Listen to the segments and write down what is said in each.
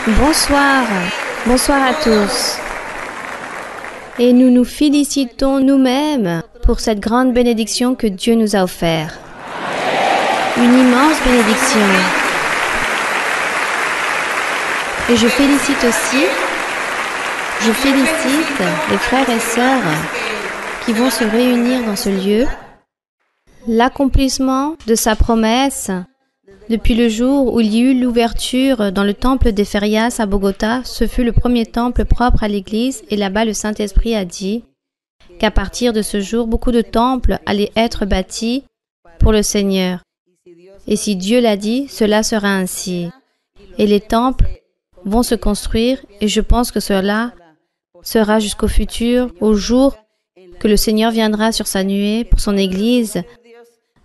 Bonsoir, bonsoir à tous. Et nous nous félicitons nous-mêmes pour cette grande bénédiction que Dieu nous a offerte. Une immense bénédiction. Et je félicite les frères et sœurs qui vont se réunir dans ce lieu. L'accomplissement de sa promesse depuis le jour où il y eut l'ouverture dans le temple des Férias à Bogota, ce fut le premier temple propre à l'Église et là-bas le Saint-Esprit a dit qu'à partir de ce jour, beaucoup de temples allaient être bâtis pour le Seigneur. Et si Dieu l'a dit, cela sera ainsi. Et les temples vont se construire et je pense que cela sera jusqu'au futur, au jour que le Seigneur viendra sur sa nuée pour son Église.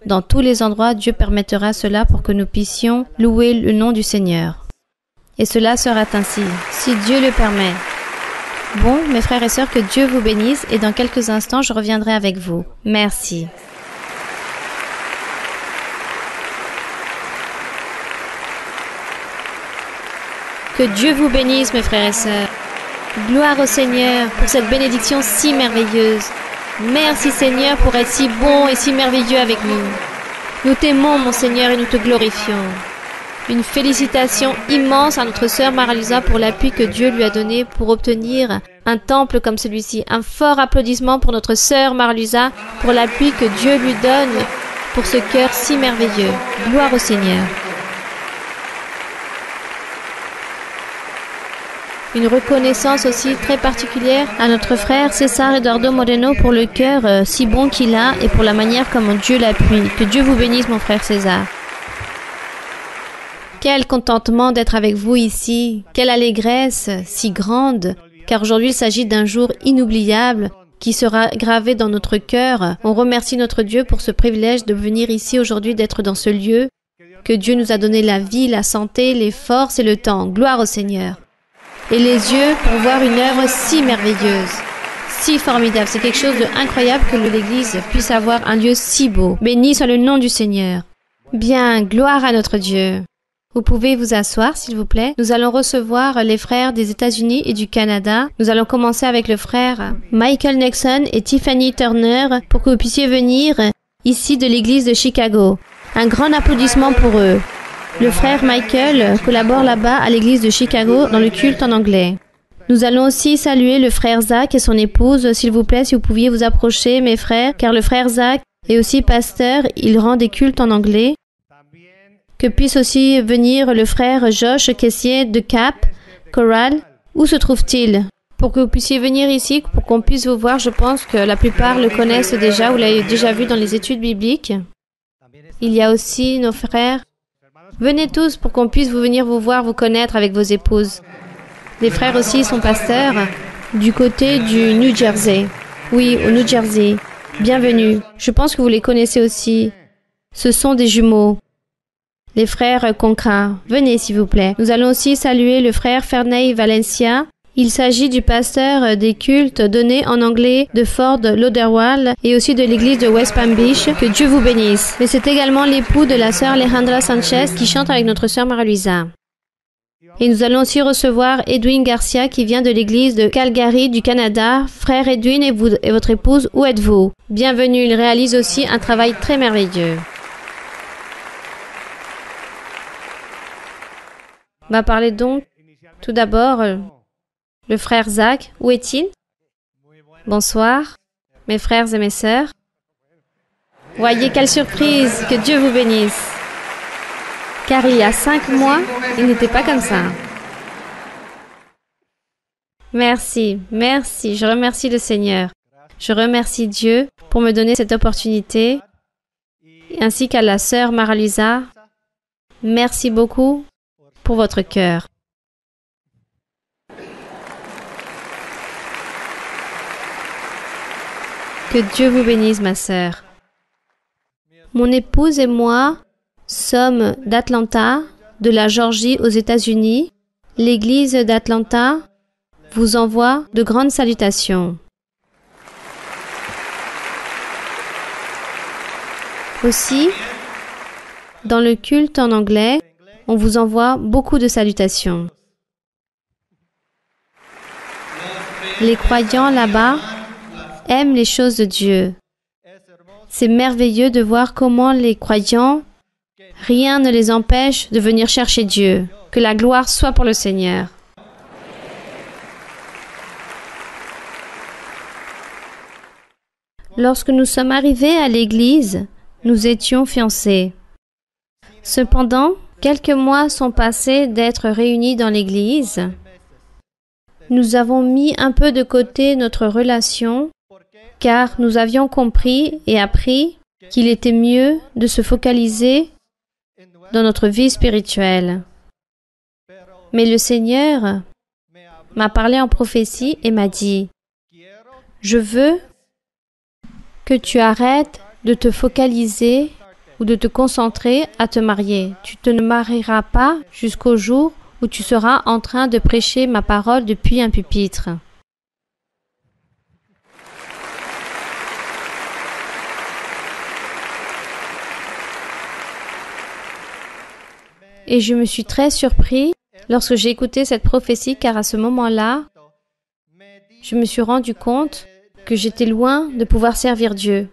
Dans tous les endroits, Dieu permettra cela pour que nous puissions louer le nom du Seigneur. Et cela sera ainsi, si Dieu le permet. Bon, mes frères et sœurs, que Dieu vous bénisse et dans quelques instants, je reviendrai avec vous. Merci. Que Dieu vous bénisse, mes frères et sœurs. Gloire au Seigneur pour cette bénédiction si merveilleuse. Merci Seigneur pour être si bon et si merveilleux avec nous. Nous t'aimons mon Seigneur et nous te glorifions. Une félicitation immense à notre sœur Mara-Lisa pour l'appui que Dieu lui a donné pour obtenir un temple comme celui-ci. Un fort applaudissement pour notre sœur Mara-Lisa pour l'appui que Dieu lui donne pour ce cœur si merveilleux. Gloire au Seigneur. Une reconnaissance aussi très particulière à notre frère César Eduardo Moreno pour le cœur si bon qu'il a et pour la manière comment Dieu l'appuie. Que Dieu vous bénisse, mon frère César. Quel contentement d'être avec vous ici. Quelle allégresse si grande, car aujourd'hui il s'agit d'un jour inoubliable qui sera gravé dans notre cœur. On remercie notre Dieu pour ce privilège de venir ici aujourd'hui, d'être dans ce lieu, que Dieu nous a donné la vie, la santé, les forces et le temps. Gloire au Seigneur. Et les yeux pour voir une œuvre si merveilleuse, si formidable. C'est quelque chose d'incroyable que l'Église puisse avoir un lieu si beau. Béni soit le nom du Seigneur. Bien, gloire à notre Dieu. Vous pouvez vous asseoir, s'il vous plaît. Nous allons recevoir les frères des États-Unis et du Canada. Nous allons commencer avec le frère Michael Nixon et Tiffany Turner pour que vous puissiez venir ici de l'Église de Chicago. Un grand applaudissement pour eux. Le frère Michael collabore là-bas à l'église de Chicago dans le culte en anglais. Nous allons aussi saluer le frère Zach et son épouse. S'il vous plaît, si vous pouviez vous approcher, mes frères, car le frère Zach est aussi pasteur, il rend des cultes en anglais. Que puisse aussi venir le frère Josh Caissier de Cap Coral. Où se trouve-t-il? Pour que vous puissiez venir ici, pour qu'on puisse vous voir, je pense que la plupart le connaissent déjà, vous l'avez déjà vu dans les études bibliques. Il y a aussi nos frères. Venez tous pour qu'on puisse venir vous voir, vous connaître avec vos épouses. Les frères aussi sont pasteurs du côté du New Jersey. Oui, au New Jersey. Bienvenue. Je pense que vous les connaissez aussi. Ce sont des jumeaux. Les frères Concra. Venez s'il vous plaît. Nous allons aussi saluer le frère Ferney Valencia. Il s'agit du pasteur des cultes donnés en anglais de Fort Lauderdale et aussi de l'église de West Palm Beach. Que Dieu vous bénisse. Mais c'est également l'époux de la sœur Alejandra Sanchez qui chante avec notre sœur Mara-Luisa. Et nous allons aussi recevoir Edwin Garcia qui vient de l'église de Calgary du Canada. Frère Edwin et vous et votre épouse, où êtes-vous? Bienvenue, il réalise aussi un travail très merveilleux. On va parler donc tout d'abord le frère Zach. Où est-il? Bonsoir, mes frères et mes sœurs. Voyez quelle surprise, que Dieu vous bénisse. Car il y a 5 mois, il n'était pas comme ça. Merci, merci, je remercie le Seigneur. Je remercie Dieu pour me donner cette opportunité, ainsi qu'à la sœur Mara-Luisa. Merci beaucoup pour votre cœur. Que Dieu vous bénisse, ma sœur. Mon épouse et moi sommes d'Atlanta, de la Géorgie aux États-Unis. L'Église d'Atlanta vous envoie de grandes salutations. Aussi, dans le culte en anglais, on vous envoie beaucoup de salutations. Les croyants là-bas aiment les choses de Dieu. C'est merveilleux de voir comment les croyants, rien ne les empêche de venir chercher Dieu. Que la gloire soit pour le Seigneur. Lorsque nous sommes arrivés à l'église, nous étions fiancés. Cependant, quelques mois sont passés d'être réunis dans l'église. Nous avons mis un peu de côté notre relation car nous avions compris et appris qu'il était mieux de se focaliser dans notre vie spirituelle. Mais le Seigneur m'a parlé en prophétie et m'a dit, « Je veux que tu arrêtes de te focaliser ou de te concentrer à te marier. Tu te ne marieras pas jusqu'au jour où tu seras en train de prêcher ma parole depuis un pupitre. » Et je me suis très surpris lorsque j'ai écouté cette prophétie, car à ce moment-là, je me suis rendu compte que j'étais loin de pouvoir servir Dieu.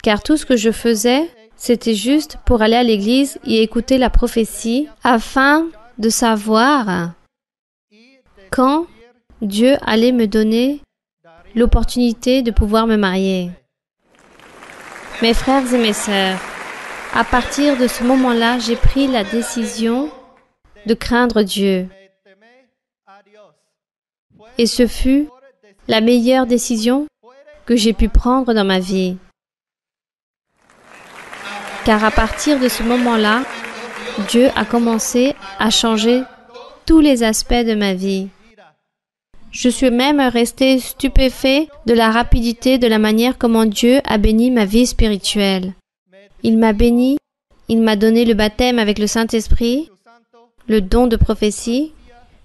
Car tout ce que je faisais, c'était juste pour aller à l'église et écouter la prophétie afin de savoir quand Dieu allait me donner l'opportunité de pouvoir me marier. Mes frères et mes sœurs, à partir de ce moment-là, j'ai pris la décision de craindre Dieu. Et ce fut la meilleure décision que j'ai pu prendre dans ma vie. Car à partir de ce moment-là, Dieu a commencé à changer tous les aspects de ma vie. Je suis même restée stupéfait de la rapidité de la manière comment Dieu a béni ma vie spirituelle. Il m'a béni, il m'a donné le baptême avec le Saint-Esprit, le don de prophétie.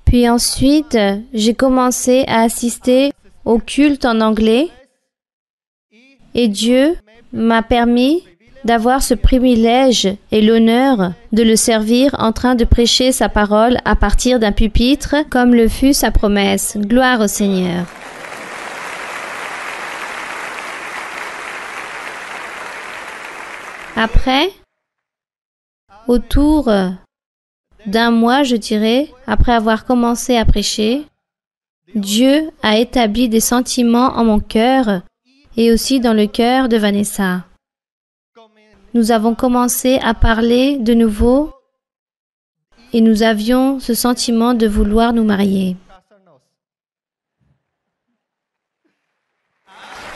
Puis ensuite, j'ai commencé à assister au culte en anglais et Dieu m'a permis d'avoir ce privilège et l'honneur de le servir en train de prêcher sa parole à partir d'un pupitre comme le fut sa promesse. Gloire au Seigneur. Après, autour d'un mois, je dirais, après avoir commencé à prêcher, Dieu a établi des sentiments en mon cœur et aussi dans le cœur de Vanessa. Nous avons commencé à parler de nouveau et nous avions ce sentiment de vouloir nous marier.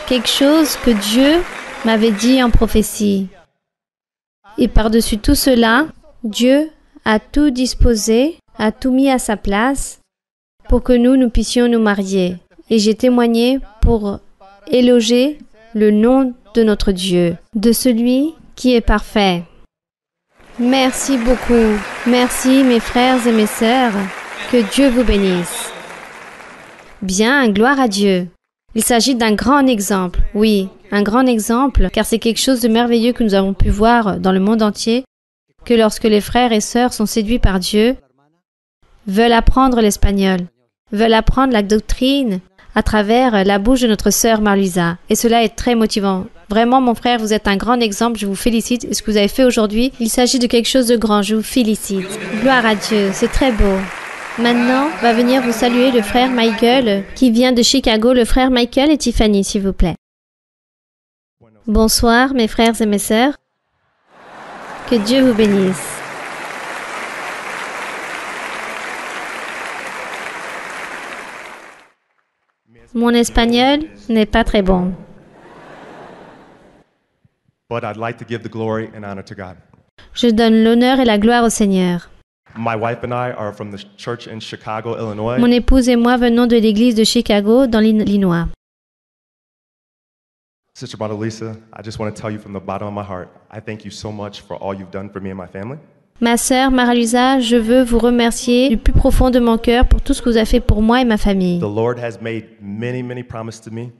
Quelque chose que Dieu m'avait dit en prophétie. Et par-dessus tout cela, Dieu a tout disposé, a tout mis à sa place pour que nous puissions nous marier. Et j'ai témoigné pour éloger le nom de notre Dieu, de celui qui est parfait. Merci beaucoup. Merci mes frères et mes sœurs. Que Dieu vous bénisse. Bien, gloire à Dieu. Il s'agit d'un grand exemple. Oui, un grand exemple, car c'est quelque chose de merveilleux que nous avons pu voir dans le monde entier, que lorsque les frères et sœurs sont séduits par Dieu, veulent apprendre l'espagnol, veulent apprendre la doctrine à travers la bouche de notre sœur Marluisa. Et cela est très motivant. Vraiment, mon frère, vous êtes un grand exemple. Je vous félicite. Et ce que vous avez fait aujourd'hui, il s'agit de quelque chose de grand. Je vous félicite. Gloire à Dieu. C'est très beau. Maintenant, va venir vous saluer le frère Michael qui vient de Chicago. Le frère Michael et Tiffany, s'il vous plaît. Bonsoir, mes frères et mes sœurs. Que Dieu vous bénisse. Mon espagnol n'est pas très bon. Je donne l'honneur et la gloire au Seigneur. Mon épouse et moi venons de l'église de Chicago, dans l'Illinois. Sister Lisa, I just want to tell you from the bottom of my heart, I thank you so much for all you've done for me and my family. Ma sœur Marluisa, je veux vous remercier du plus profond de mon cœur pour tout ce que vous avez fait pour moi et ma famille. The Lord has made many promises to me.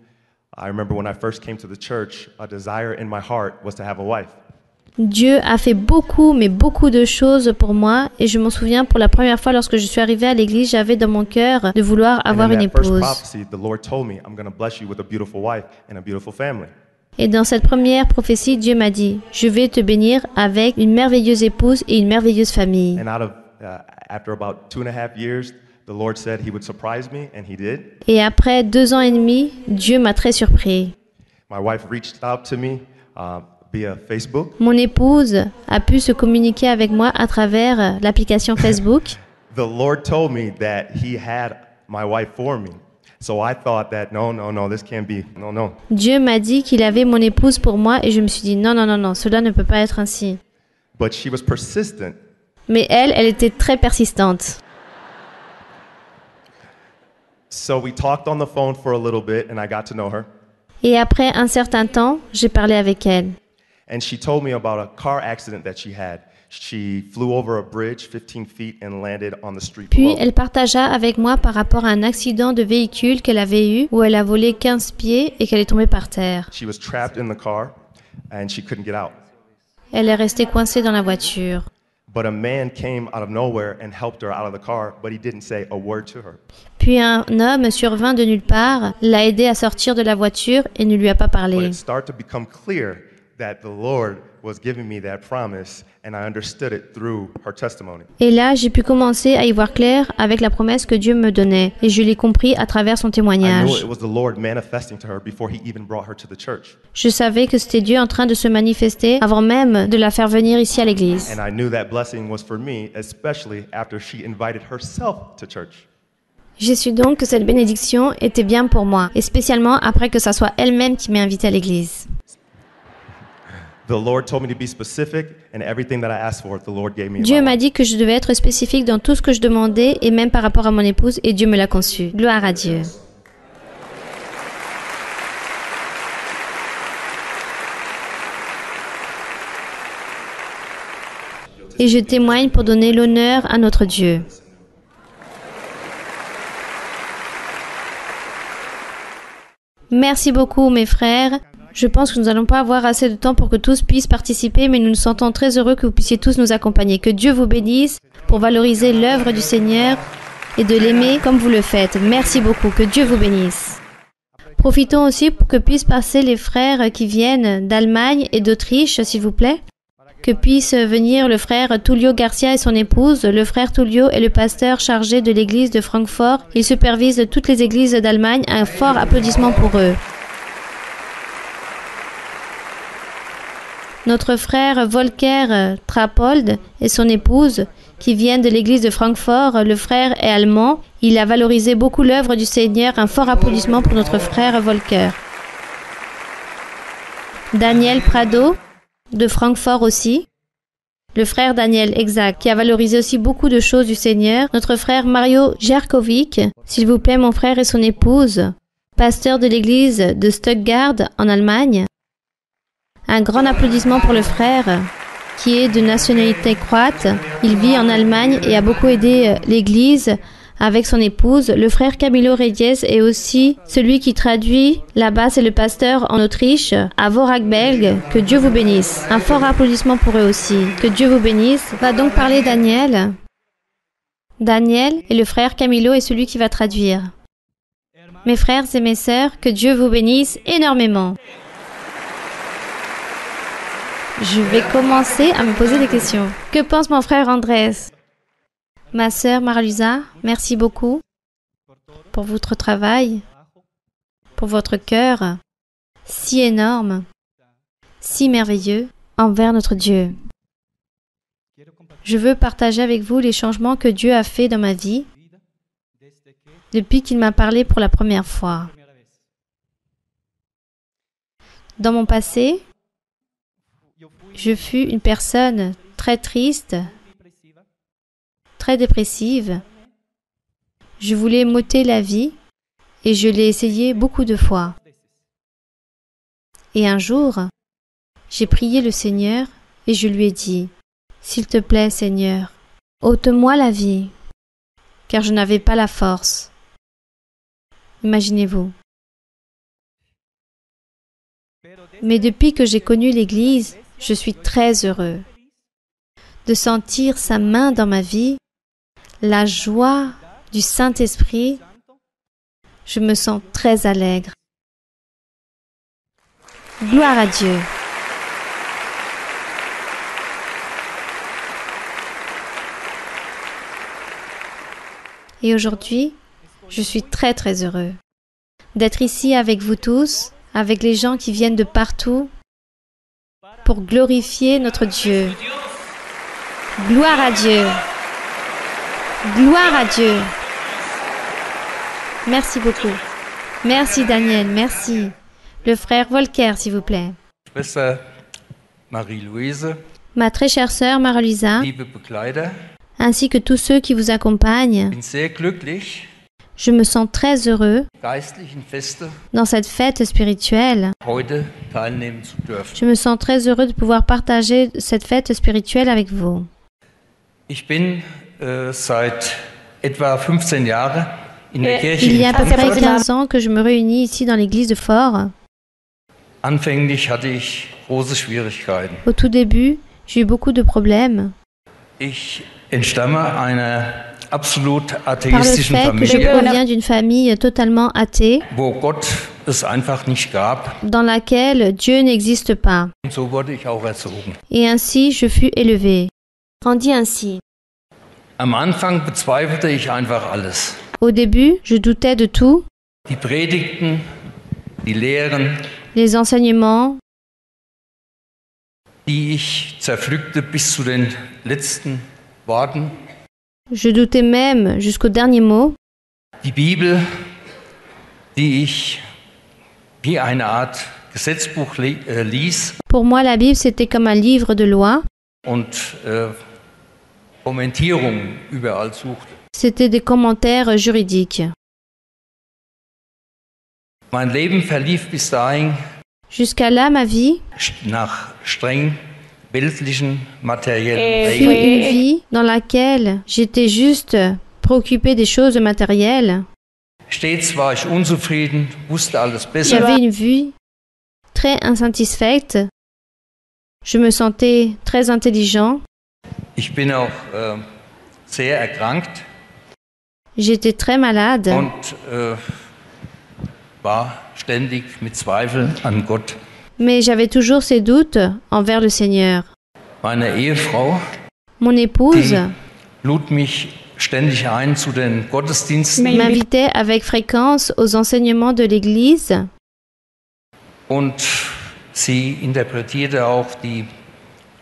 I remember when I first came to the church, a desire in my heart was to have a wife. Dieu a fait beaucoup, mais beaucoup de choses pour moi. Et je m'en souviens, pour la première fois, lorsque je suis arrivée à l'église, j'avais dans mon cœur de vouloir And avoir in une that first épouse. prophecy, the Lord told me, I'm going to bless you with a beautiful wife and a beautiful family. Et dans cette première prophétie, Dieu m'a dit, je vais te bénir avec une merveilleuse épouse et une merveilleuse famille. And after about 2.5 years, the Lord said he would surprise me, and he did. Et après 2 ans et demi, Dieu m'a très surpris. My wife reached out to me via Facebook. Mon épouse a pu se communiquer avec moi à travers l'application Facebook. The Lord told me that he had my wife for me. So I thought that, no, this can't be, no. Dieu m'a dit qu'il avait mon épouse pour moi et je me suis dit non, cela ne peut pas être ainsi. But she was persistent. Mais elle était très persistante. So we talked on the phone for a little bit and I got to know her. Et après un certain temps, j'ai parlé avec elle. And she told me about a car accident that she had. She flew over a bridge 15 feet and landed on the street Puis below. elle partagea avec moi par rapport à un accident de véhicule qu'elle avait eu où elle a volé 15 pieds et qu'elle est tombée par terre. She was trapped in the car and she couldn't get out. Elle est restée coincée dans la voiture. But a man came out of nowhere and helped her out of the car, but he didn't say a word to her. Puis un homme survint de nulle part, l'a aidée à sortir de la voiture et ne lui a pas But parlé. it started to become clear that the Lord was giving me that promise, and I understood it through her testimony. Et là, j'ai pu commencer à y voir clair avec la promesse que Dieu me donnait. Et je l'ai compris à travers son I knew témoignage. it was the Lord manifesting to her before he even brought her to the church. Je savais que c'était Dieu en train de se manifester avant même de la faire venir ici à l'église. And I knew that blessing was for me, especially after she invited herself to church. J'ai su donc que cette bénédiction était bien pour moi, et spécialement après que ça soit elle-même qui m'ait invité à l'église. The Lord told me to be specific, and everything that I asked for, the Lord gave me. in Dieu my m'a life. dit que je devais être spécifique dans tout ce que je demandais, et même par rapport à mon épouse, et Dieu me l'a conçu. Gloire à Dieu. Et je témoigne pour donner l'honneur à notre Dieu. Merci beaucoup, mes frères. Je pense que nous n'allons pas avoir assez de temps pour que tous puissent participer, mais nous nous sentons très heureux que vous puissiez tous nous accompagner. Que Dieu vous bénisse pour valoriser l'œuvre du Seigneur et de l'aimer comme vous le faites. Merci beaucoup. Que Dieu vous bénisse. Profitons aussi pour que puissent passer les frères qui viennent d'Allemagne et d'Autriche, s'il vous plaît. Que puisse venir le frère Tullio Garcia et son épouse. Le frère Tullio est le pasteur chargé de l'église de Francfort. Il supervise toutes les églises d'Allemagne. Un fort applaudissement pour eux. Notre frère Volker Trappold et son épouse, qui viennent de l'église de Francfort, le frère est allemand. Il a valorisé beaucoup l'œuvre du Seigneur. Un fort applaudissement pour notre frère Volker. Daniel Prado, de Francfort aussi. Le frère Daniel, exact, qui a valorisé aussi beaucoup de choses du Seigneur. Notre frère Mario Jerkovic, s'il vous plaît, mon frère et son épouse, pasteur de l'église de Stuttgart en Allemagne. Un grand applaudissement pour le frère, qui est de nationalité croate. Il vit en Allemagne et a beaucoup aidé l'église avec son épouse. Le frère Camilo Reyes est aussi celui qui traduit là-bas, c'est le pasteur en Autriche, à Vorarlberg. Que Dieu vous bénisse. Un fort applaudissement pour eux aussi. Que Dieu vous bénisse. Va donc parler Daniel. Daniel et le frère Camilo est celui qui va traduire. Mes frères et mes sœurs, que Dieu vous bénisse énormément. Je vais commencer à me poser des questions. Que pense mon frère Andrés? Ma sœur Marlusa, merci beaucoup pour votre travail, pour votre cœur si énorme, si merveilleux envers notre Dieu. Je veux partager avec vous les changements que Dieu a fait dans ma vie depuis qu'il m'a parlé pour la première fois. Dans mon passé, je fus une personne très triste, très dépressive. Je voulais m'ôter la vie et je l'ai essayé beaucoup de fois. Et un jour, j'ai prié le Seigneur et je lui ai dit, « S'il te plaît, Seigneur, ôte-moi la vie, car je n'avais pas la force. » Imaginez-vous. Mais depuis que j'ai connu l'Église je suis très heureux. De sentir sa main dans ma vie, la joie du Saint-Esprit, je me sens très allègre. Gloire à Dieu. Et aujourd'hui, je suis très très heureux d'être ici avec vous tous, avec les gens qui viennent de partout, pour glorifier notre Dieu. Gloire à Dieu. Gloire à Dieu. Merci beaucoup. Merci Daniel, merci. Le frère Volker, s'il vous plaît. Schwester Marie-Louise, Ma très chère sœur Marie-Lisa, liebe Begleiter, ainsi que tous ceux qui vous accompagnent, bin sehr glücklich, je me sens très heureux geistlichen Feste dans cette fête spirituelle. heute teilnehmen zu dürfen. Je me sens très heureux de pouvoir partager cette fête spirituelle avec vous. Ich bin seit etwa 15 Jahren in der Kirche Il y a in à peu près Frankfurt. 15 ans que je me réunis ici dans l'église de Fort. Anfänglich hatte ich große Schwierigkeiten. Au tout début, j'ai eu beaucoup de problèmes Ich entstamme einer absolut par le atheistischen fait que je Familie, proviens d'une famille totalement athée, wo Gott es einfach nicht gab. dans laquelle Dieu n'existe pas. Und so wurde ich auch erzogen. Et ainsi, je fus élevé. Grandi ainsi. Am Anfang bezweifelte ich einfach alles. Au début, je doutais de tout, Die Predigten, die Lehren, les enseignements, die ich zerpflückte bis zu den letzten Worten. je doutais même jusqu'au dernier mot. Die Bibel, die ich wie eine Art Gesetzbuch lies Pour moi, la Bible, c'était comme un livre de loi. und Kommentierungen überall suchte. C'était des commentaires juridiques. Mein Leben verlief bis dahin Jusqu'à là, ma vie nach streng weltlichen, materiellen fut Regeln. une vie dans laquelle j'étais juste préoccupée des choses matérielles. Stets war ich unzufrieden, wusste alles besser. J'avais une vie très insatisfaite. Je me sentais très intelligent. Ich bin auch sehr erkrankt J'étais très malade und war ständig mit Zweifeln an Gott. mais j'avais toujours ces doutes envers le Seigneur. Meine Ehefrau, Mon épouse die lud mich ständig ein zu den Gottesdiensten m'invitait avec fréquence aux enseignements de l'Église und sie interpretierte auch die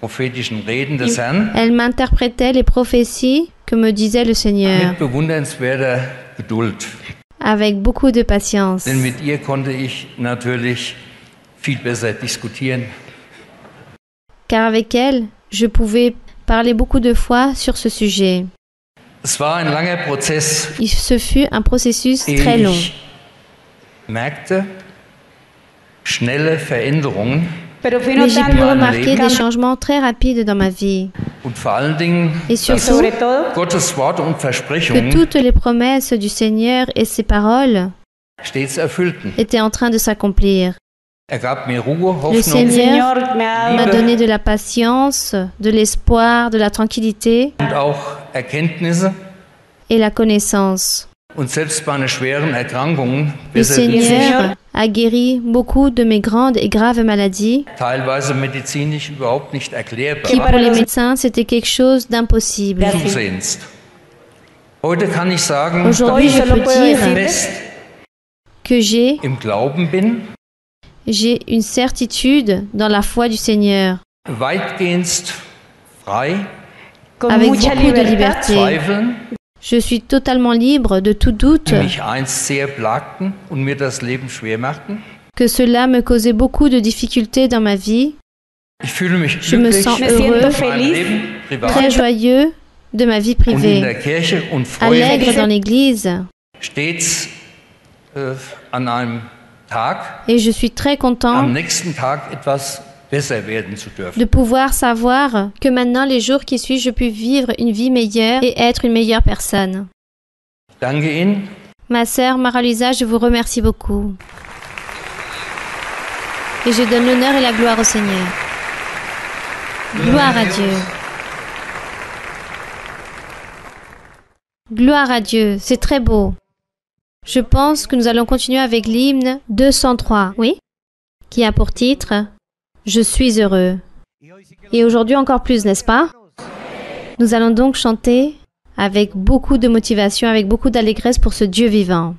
prophetischen Reden des Herrn Elle m'interprétait les prophéties que me disait le Seigneur mit bewundernswerter Geduld. avec beaucoup de patience. Denn mit ihr konnte ich natürlich viel besser diskutieren. Car avec elle, je pouvais parler beaucoup de fois sur ce sujet. Es war ein langer Prozess, Ce fut un processus très ehe long. ich merkte, schnelle Veränderungen Mais j'ai pu remarquer des changements très rapides dans ma vie. und vor allen Dingen, Et surtout, Gottes Worte und que Versprechungen toutes les promesses du Seigneur et ses paroles stets erfüllten. étaient en train de s'accomplir. Er gab mir Ruhe, Le Hoffnung Seigneur m'a donné de la patience, de l'espoir, de la tranquillité und auch Erkenntnisse. et la connaissance. Und selbst bei einer schweren Erkrankungen Le besserte sich Seigneur a guéri beaucoup de mes grandes et graves maladies teilweise medizinisch überhaupt nicht erklärbar qui, pour les médecins, c'était quelque chose d'impossible. zusehends. Heute kann ich sagen, Aujourd'hui, je peux dass ich dire fest que im Glauben bin, j'ai une certitude dans la foi du Seigneur, weitgehend frei, avec beaucoup de liberté. Zweifeln, Je suis totalement libre de tout doute, die mich einst sehr plagten und mir das Leben schwer machten. que cela me causait beaucoup de difficultés dans ma vie, Ich fühle mich Je me glücklich sens in heureux, meinem Leben privat très joyeux de ma vie und in privée, der Kirche und freue allègre mich dans l'église, stets an einem Tag, et je suis très content am nächsten Tag etwas besser werden zu dürfen. de pouvoir savoir que maintenant, les jours qui suivent, je peux vivre une vie meilleure et être une meilleure personne. Danke Ihnen. Ma sœur Marie-Lisa, je vous remercie beaucoup. Et je donne l'honneur et la gloire au Seigneur. Gloire à Dieu. Gloire à Dieu, c'est très beau. Je pense que nous allons continuer avec l'hymne 203, oui, qui a pour titre « Je suis heureux ». Et aujourd'hui encore plus, n'est-ce pas? Nous allons donc chanter avec beaucoup de motivation, avec beaucoup d'allégresse pour ce Dieu vivant.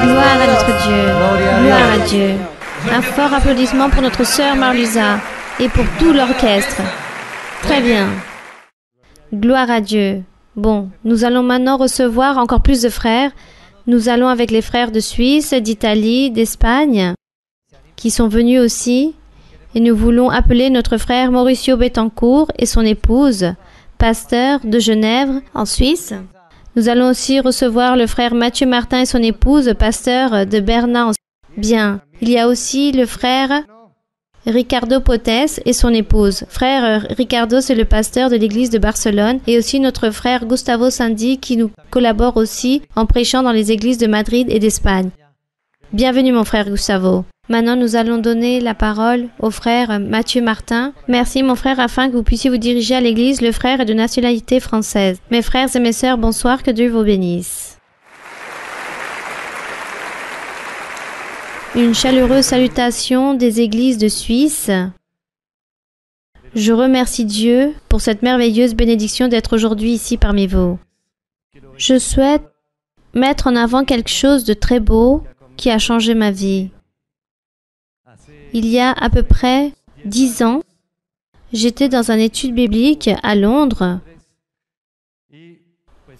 Gloire à notre Dieu. Gloire à Dieu. Un fort applaudissement pour notre sœur Marlusa et pour tout l'orchestre. Très bien. Gloire à Dieu. Bon, nous allons maintenant recevoir encore plus de frères. Nous allons avec les frères de Suisse, d'Italie, d'Espagne, qui sont venus aussi. Et nous voulons appeler notre frère Mauricio Bettencourt et son épouse, pasteur de Genève, en Suisse. Nous allons aussi recevoir le frère Mathieu Martin et son épouse, pasteur de Bernin. Bien. Il y a aussi le frère Ricardo Potes et son épouse. Frère Ricardo, c'est le pasteur de l'église de Barcelone et aussi notre frère Gustavo Sandi qui nous collabore aussi en prêchant dans les églises de Madrid et d'Espagne. Bienvenue mon frère Gustavo. Maintenant, nous allons donner la parole au frère Mathieu Martin. Merci mon frère, afin que vous puissiez vous diriger à l'église. Le frère est de nationalité française. Mes frères et mes sœurs, bonsoir, que Dieu vous bénisse. Une chaleureuse salutation des églises de Suisse. Je remercie Dieu pour cette merveilleuse bénédiction d'être aujourd'hui ici parmi vous. Je souhaite mettre en avant quelque chose de très beau qui a changé ma vie. Il y a à peu près 10 ans, j'étais dans une étude biblique à Londres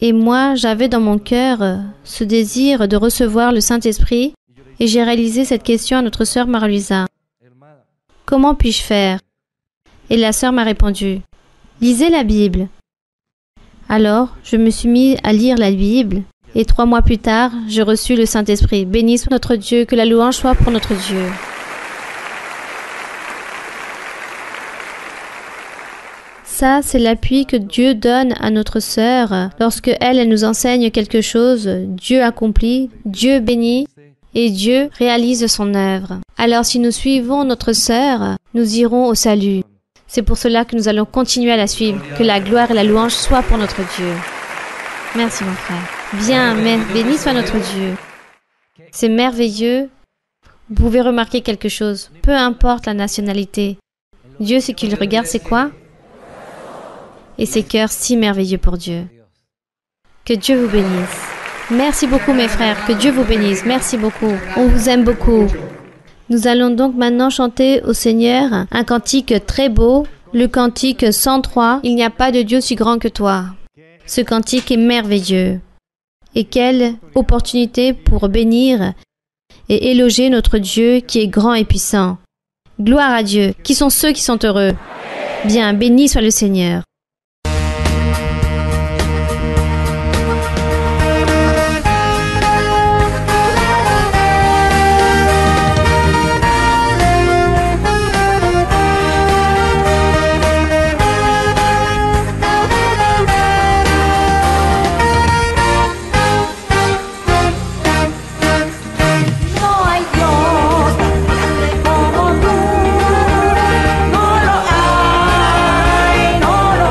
et moi, j'avais dans mon cœur ce désir de recevoir le Saint-Esprit et j'ai réalisé cette question à notre sœur Marie-Louisa. Comment puis-je faire? Et la sœur m'a répondu, lisez la Bible. Alors, je me suis mis à lire la Bible et 3 mois plus tard, j'ai reçu le Saint-Esprit. Béni soit notre Dieu, que la louange soit pour notre Dieu. Ça, c'est l'appui que Dieu donne à notre sœur. Lorsque elle nous enseigne quelque chose, Dieu accomplit, Dieu bénit et Dieu réalise son œuvre. Alors si nous suivons notre sœur, nous irons au salut. C'est pour cela que nous allons continuer à la suivre. Que la gloire et la louange soient pour notre Dieu. Merci mon frère. Bien, mais béni soit notre Dieu. C'est merveilleux. Vous pouvez remarquer quelque chose. Peu importe la nationalité. Dieu, ce qu'il regarde, c'est quoi? Et ces cœurs si merveilleux pour Dieu. Que Dieu vous bénisse. Merci beaucoup mes frères, que Dieu vous bénisse. Merci beaucoup. On vous aime beaucoup. Nous allons donc maintenant chanter au Seigneur un cantique très beau, le cantique 103. Il n'y a pas de Dieu si grand que toi. Ce cantique est merveilleux. Et quelle opportunité pour bénir et éloger notre Dieu qui est grand et puissant. Gloire à Dieu. Qui sont ceux qui sont heureux? Bien, béni soit le Seigneur. No lo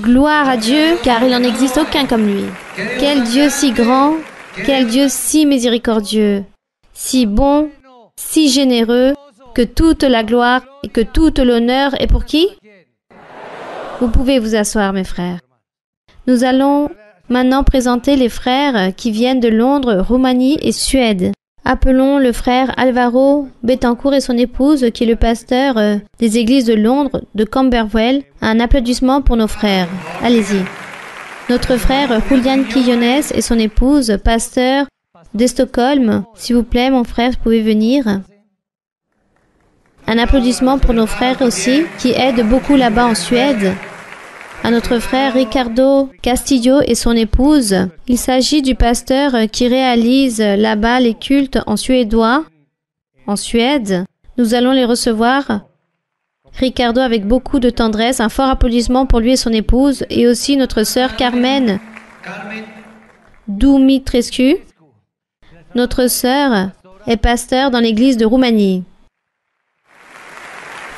Gloire à Dieu, car il n'en existe aucun comme lui. Quel Dieu si grand, quel Dieu si miséricordieux, si bon, si généreux, que toute la gloire et que toute l'honneur est pour qui? Vous pouvez vous asseoir, mes frères. Nous allons maintenant présenter les frères qui viennent de Londres, Roumanie et Suède. Appelons le frère Alvaro Betancourt et son épouse, qui est le pasteur des églises de Londres, de Camberwell. Un applaudissement pour nos frères. Allez-y. Notre frère Julian Quillones et son épouse, pasteur de Stockholm. S'il vous plaît, mon frère, vous pouvez venir. Un applaudissement pour nos frères aussi, qui aident beaucoup là-bas en Suède. À notre frère Ricardo Castillo et son épouse. Il s'agit du pasteur qui réalise là-bas les cultes en suédois, en Suède. Nous allons les recevoir. Ricardo avec beaucoup de tendresse, un fort applaudissement pour lui et son épouse, et aussi notre sœur Carmen Dumitrescu. Notre sœur est pasteur dans l'église de Roumanie.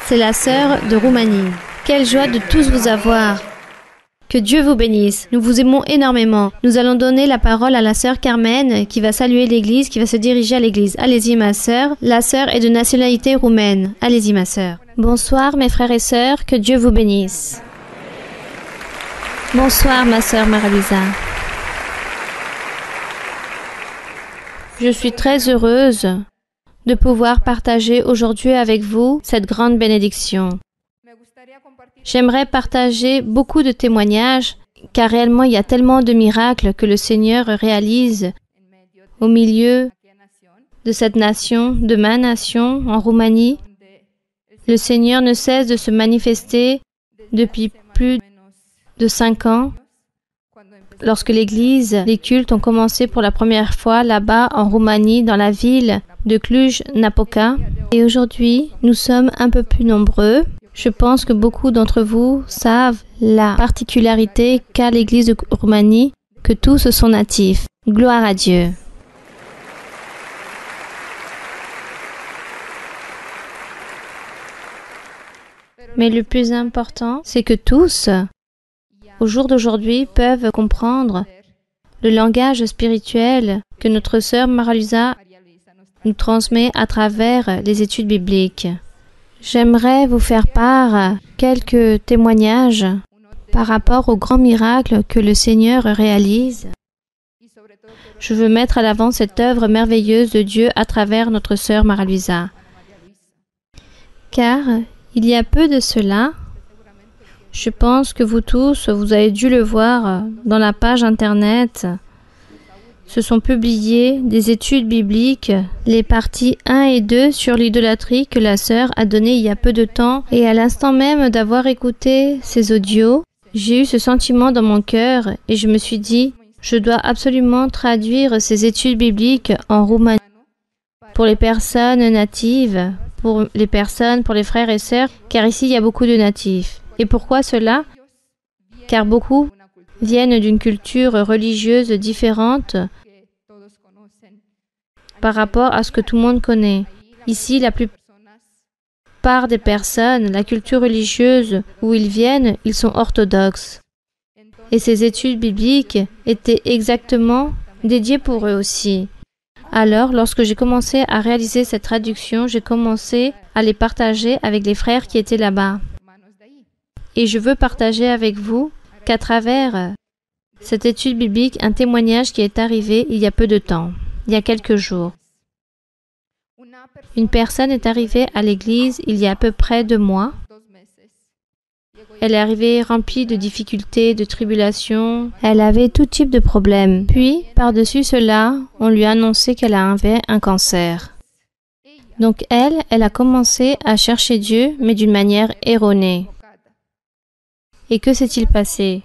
C'est la sœur de Roumanie. Quelle joie de tous vous avoir. Que Dieu vous bénisse. Nous vous aimons énormément. Nous allons donner la parole à la sœur Carmen qui va saluer l'église, qui va se diriger à l'église. Allez-y, ma sœur. La sœur est de nationalité roumaine. Allez-y, ma sœur. Bonsoir, mes frères et sœurs. Que Dieu vous bénisse. Bonsoir, ma sœur Marie-Louisa. Je suis très heureuse de pouvoir partager aujourd'hui avec vous cette grande bénédiction. J'aimerais partager beaucoup de témoignages, car réellement il y a tellement de miracles que le Seigneur réalise au milieu de cette nation, de ma nation, en Roumanie. Le Seigneur ne cesse de se manifester depuis plus de 5 ans. Lorsque l'Église, les cultes ont commencé pour la première fois là-bas en Roumanie, dans la ville de Cluj-Napoca. Et aujourd'hui, nous sommes un peu plus nombreux. Je pense que beaucoup d'entre vous savent la particularité qu'a l'Église de Roumanie, que tous sont natifs. Gloire à Dieu. Mais le plus important, c'est que tous, au jour d'aujourd'hui, peuvent comprendre le langage spirituel que notre sœur Marie-Louisa nous transmet à travers les études bibliques. J'aimerais vous faire part quelques témoignages par rapport aux grands miracles que le Seigneur réalise. Je veux mettre à l'avant cette œuvre merveilleuse de Dieu à travers notre sœur Marie-Louisa. Car il y a peu de cela, je pense que vous tous, vous avez dû le voir dans la page Internet. Se sont publiées des études bibliques, les parties 1 et 2 sur l'idolâtrie que la sœur a donné il y a peu de temps. Et à l'instant même d'avoir écouté ces audios, j'ai eu ce sentiment dans mon cœur et je me suis dit, je dois absolument traduire ces études bibliques en roumain pour les personnes natives, pour les frères et sœurs, car ici il y a beaucoup de natifs. Et pourquoi cela? Car beaucoup viennent d'une culture religieuse différente par rapport à ce que tout le monde connaît. Ici, la plupart des personnes, la culture religieuse où ils viennent, ils sont orthodoxes. Et ces études bibliques étaient exactement dédiées pour eux aussi. Alors, lorsque j'ai commencé à réaliser cette traduction, j'ai commencé à les partager avec les frères qui étaient là-bas. Et je veux partager avec vous qu'à travers cette étude biblique, un témoignage qui est arrivé il y a peu de temps, il y a quelques jours. Une personne est arrivée à l'église il y a à peu près 2 mois. Elle est arrivée remplie de difficultés, de tribulations. Elle avait tout type de problèmes. Puis, par-dessus cela, on lui a annoncé qu'elle avait un cancer. Donc elle a commencé à chercher Dieu, mais d'une manière erronée. Et que s'est-il passé?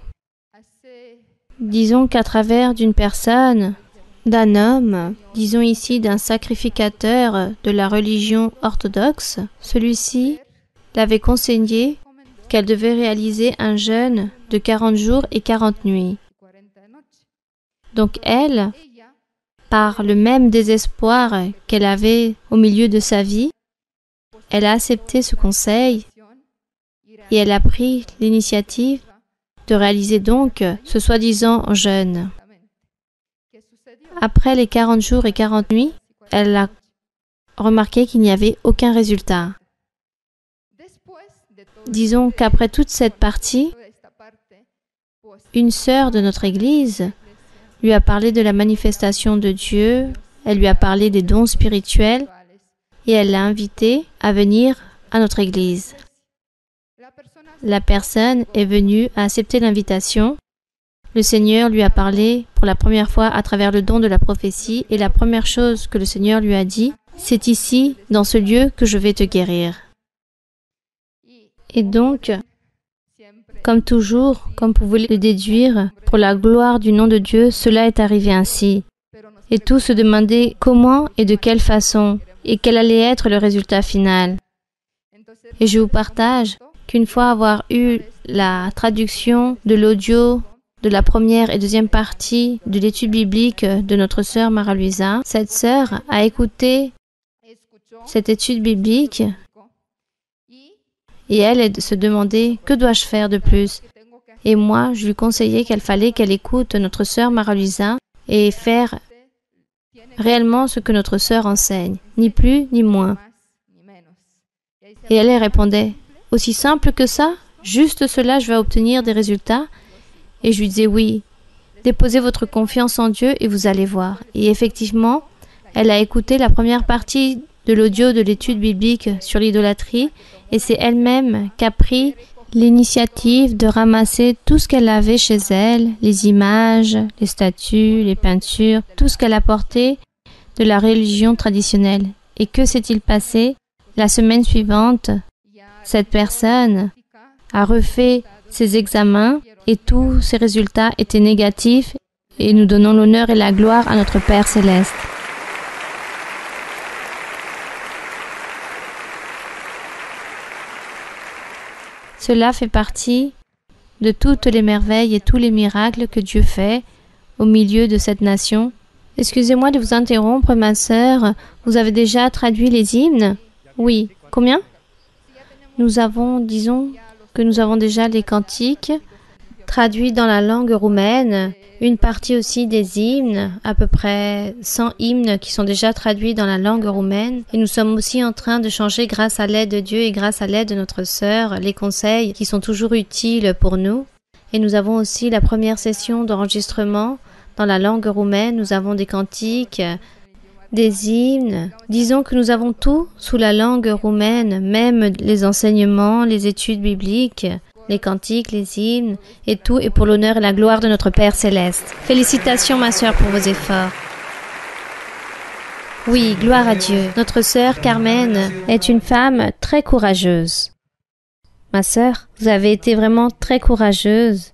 Disons qu'à travers d'une personne, d'un homme, disons ici d'un sacrificateur de la religion orthodoxe, celui-ci l'avait conseillé qu'elle devait réaliser un jeûne de 40 jours et 40 nuits. Donc elle, par le même désespoir qu'elle avait au milieu de sa vie, elle a accepté ce conseil et elle a pris l'initiative de réaliser donc ce soi-disant jeûne. Après les 40 jours et 40 nuits, elle a remarqué qu'il n'y avait aucun résultat. Disons qu'après toute cette partie, une sœur de notre Église lui a parlé de la manifestation de Dieu, elle lui a parlé des dons spirituels et elle l'a invitée à venir à notre Église. La personne est venue à accepter l'invitation. Le Seigneur lui a parlé pour la première fois à travers le don de la prophétie et la première chose que le Seigneur lui a dit, c'est ici, dans ce lieu, que je vais te guérir. Et donc, comme toujours, comme vous pouvez le déduire, pour la gloire du nom de Dieu, cela est arrivé ainsi. Et tous se demandaient comment et de quelle façon, et quel allait être le résultat final. Et je vous partage qu'une fois avoir eu la traduction de l'audio de la première et deuxième partie de l'étude biblique de notre sœur Mara-Luisa, cette sœur a écouté cette étude biblique et elle se demandait « Que dois-je faire de plus ?» Et moi, je lui conseillais qu'il fallait qu'elle écoute notre sœur Mara-Luisa et faire réellement ce que notre sœur enseigne, ni plus ni moins. Et elle répondait « Aussi simple que ça? Juste cela, je vais obtenir des résultats ?» Et je lui disais « Oui, déposez votre confiance en Dieu et vous allez voir. » Et effectivement, elle a écouté la première partie de l'audio de l'étude biblique sur l'idolâtrie et c'est elle-même qui a pris l'initiative de ramasser tout ce qu'elle avait chez elle, les images, les statues, les peintures, tout ce qu'elle apportait de la religion traditionnelle. Et que s'est-il passé? La semaine suivante, cette personne a refait ses examens et tous ses résultats étaient négatifs et nous donnons l'honneur et la gloire à notre Père Céleste. Cela fait partie de toutes les merveilles et tous les miracles que Dieu fait au milieu de cette nation. Excusez-moi de vous interrompre, ma sœur. Vous avez déjà traduit les hymnes? Oui. Combien? Nous avons, disons, que nous avons déjà les cantiques traduits dans la langue roumaine, une partie aussi des hymnes, à peu près 100 hymnes qui sont déjà traduits dans la langue roumaine. Et nous sommes aussi en train de changer, grâce à l'aide de Dieu et grâce à l'aide de notre sœur, les conseils qui sont toujours utiles pour nous. Et nous avons aussi la première session d'enregistrement dans la langue roumaine. Nous avons des cantiques, des hymnes. Disons que nous avons tout sous la langue roumaine, même les enseignements, les études bibliques, les cantiques, les hymnes, et tout est pour l'honneur et la gloire de notre Père Céleste. Félicitations, ma sœur, pour vos efforts. Oui, gloire à Dieu. Notre sœur Carmen est une femme très courageuse. Ma sœur, vous avez été vraiment très courageuse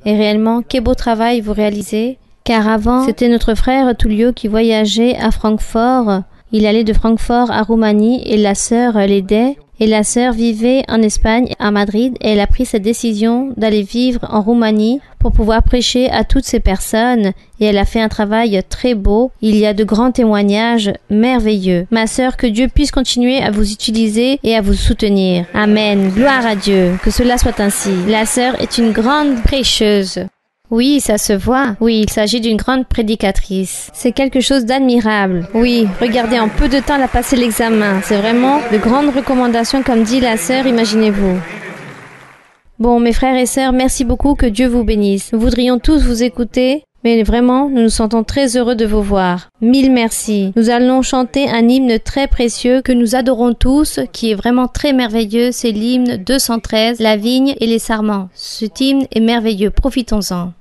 et réellement, quel beau travail vous réalisez. Car avant, c'était notre frère Tullio qui voyageait à Francfort. Il allait de Francfort à Roumanie et la sœur l'aidait. Et la sœur vivait en Espagne, à Madrid, et elle a pris cette décision d'aller vivre en Roumanie pour pouvoir prêcher à toutes ces personnes. Et elle a fait un travail très beau. Il y a de grands témoignages merveilleux. Ma sœur, que Dieu puisse continuer à vous utiliser et à vous soutenir. Amen. Gloire à Dieu. Que cela soit ainsi. La sœur est une grande prêcheuse. Oui, ça se voit. Oui, il s'agit d'une grande prédicatrice. C'est quelque chose d'admirable. Oui, regardez, en peu de temps, elle a passé l'examen. C'est vraiment de grandes recommandations, comme dit la sœur, imaginez-vous. Bon, mes frères et sœurs, merci beaucoup, que Dieu vous bénisse. Nous voudrions tous vous écouter, mais vraiment, nous nous sentons très heureux de vous voir. Mille merci. Nous allons chanter un hymne très précieux que nous adorons tous, qui est vraiment très merveilleux. C'est l'hymne 213, La vigne et les sarments. Cet hymne est merveilleux, profitons-en.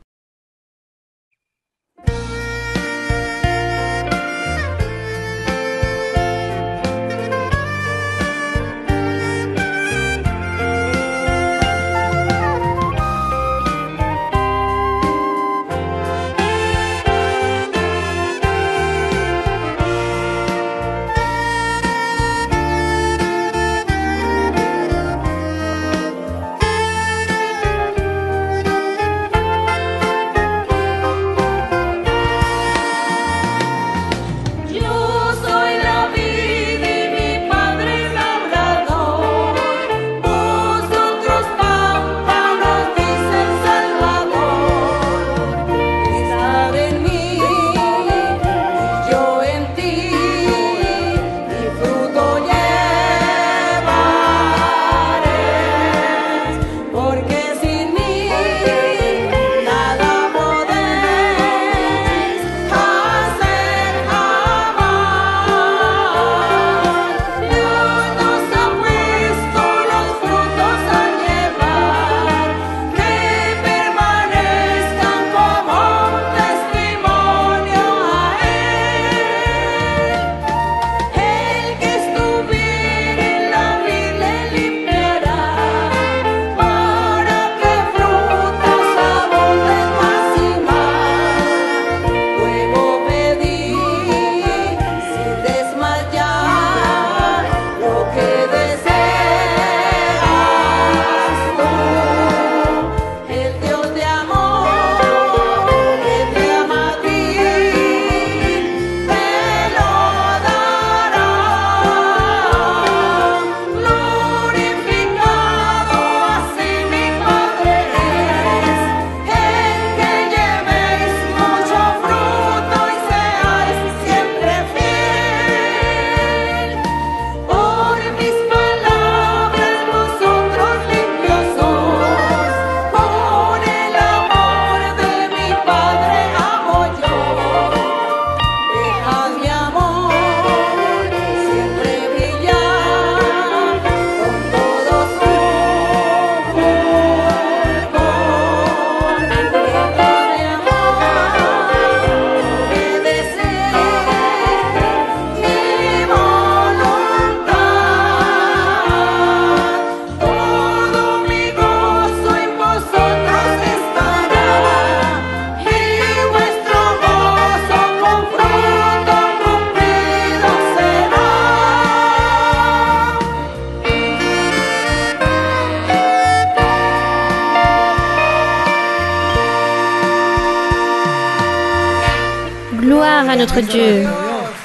Gloire à notre Dieu.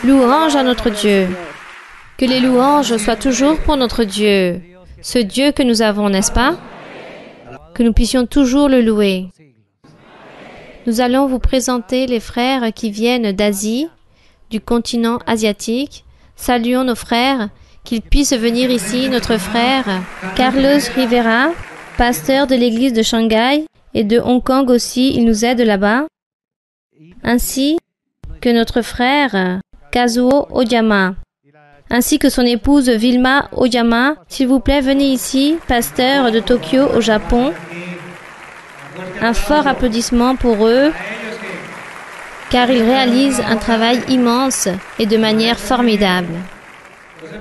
Louange à notre Dieu. Que les louanges soient toujours pour notre Dieu. Ce Dieu que nous avons, n'est-ce pas? Que nous puissions toujours le louer. Nous allons vous présenter les frères qui viennent d'Asie, du continent asiatique. Saluons nos frères, qu'ils puissent venir ici. Notre frère Carlos Rivera, pasteur de l'église de Shanghai et de Hong Kong aussi, il nous aide là-bas. Ainsi que notre frère Kazuo Oyama, ainsi que son épouse Vilma Oyama. S'il vous plaît, venez ici, pasteur de Tokyo au Japon. Un fort applaudissement pour eux, car ils réalisent un travail immense et de manière formidable.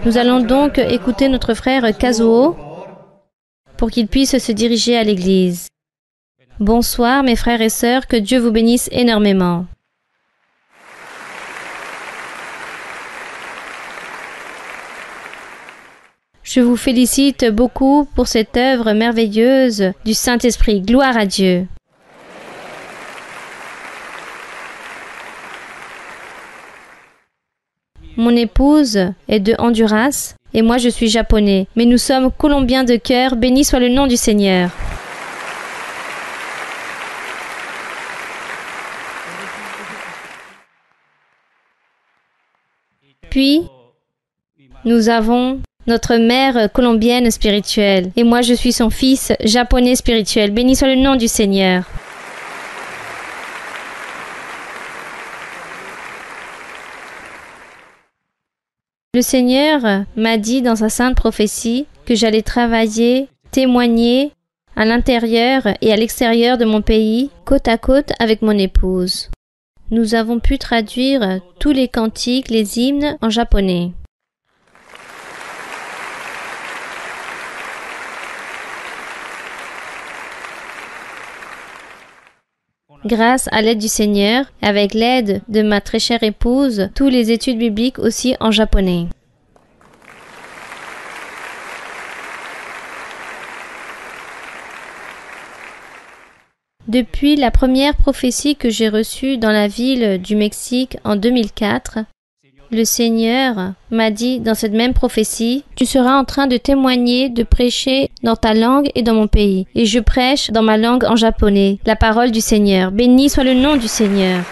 Nous allons donc écouter notre frère Kazuo pour qu'il puisse se diriger à l'église. Bonsoir mes frères et sœurs, que Dieu vous bénisse énormément. Je vous félicite beaucoup pour cette œuvre merveilleuse du Saint-Esprit. Gloire à Dieu. Mon épouse est de Honduras et moi je suis japonais, mais nous sommes colombiens de cœur. Béni soit le nom du Seigneur. Puis, nous avons notre mère colombienne spirituelle, et moi je suis son fils japonais spirituel. Béni soit le nom du Seigneur. Le Seigneur m'a dit dans sa sainte prophétie que j'allais travailler, témoigner à l'intérieur et à l'extérieur de mon pays, côte à côte avec mon épouse. Nous avons pu traduire tous les cantiques, les hymnes en japonais. Grâce à l'aide du Seigneur, avec l'aide de ma très chère épouse, toutes les études bibliques aussi en japonais. Depuis la première prophétie que j'ai reçue dans la ville du Mexique en 2004, le Seigneur m'a dit dans cette même prophétie, « Tu seras en train de témoigner, de prêcher dans ta langue et dans mon pays. » Et je prêche dans ma langue en japonais, la parole du Seigneur. Béni soit le nom du Seigneur.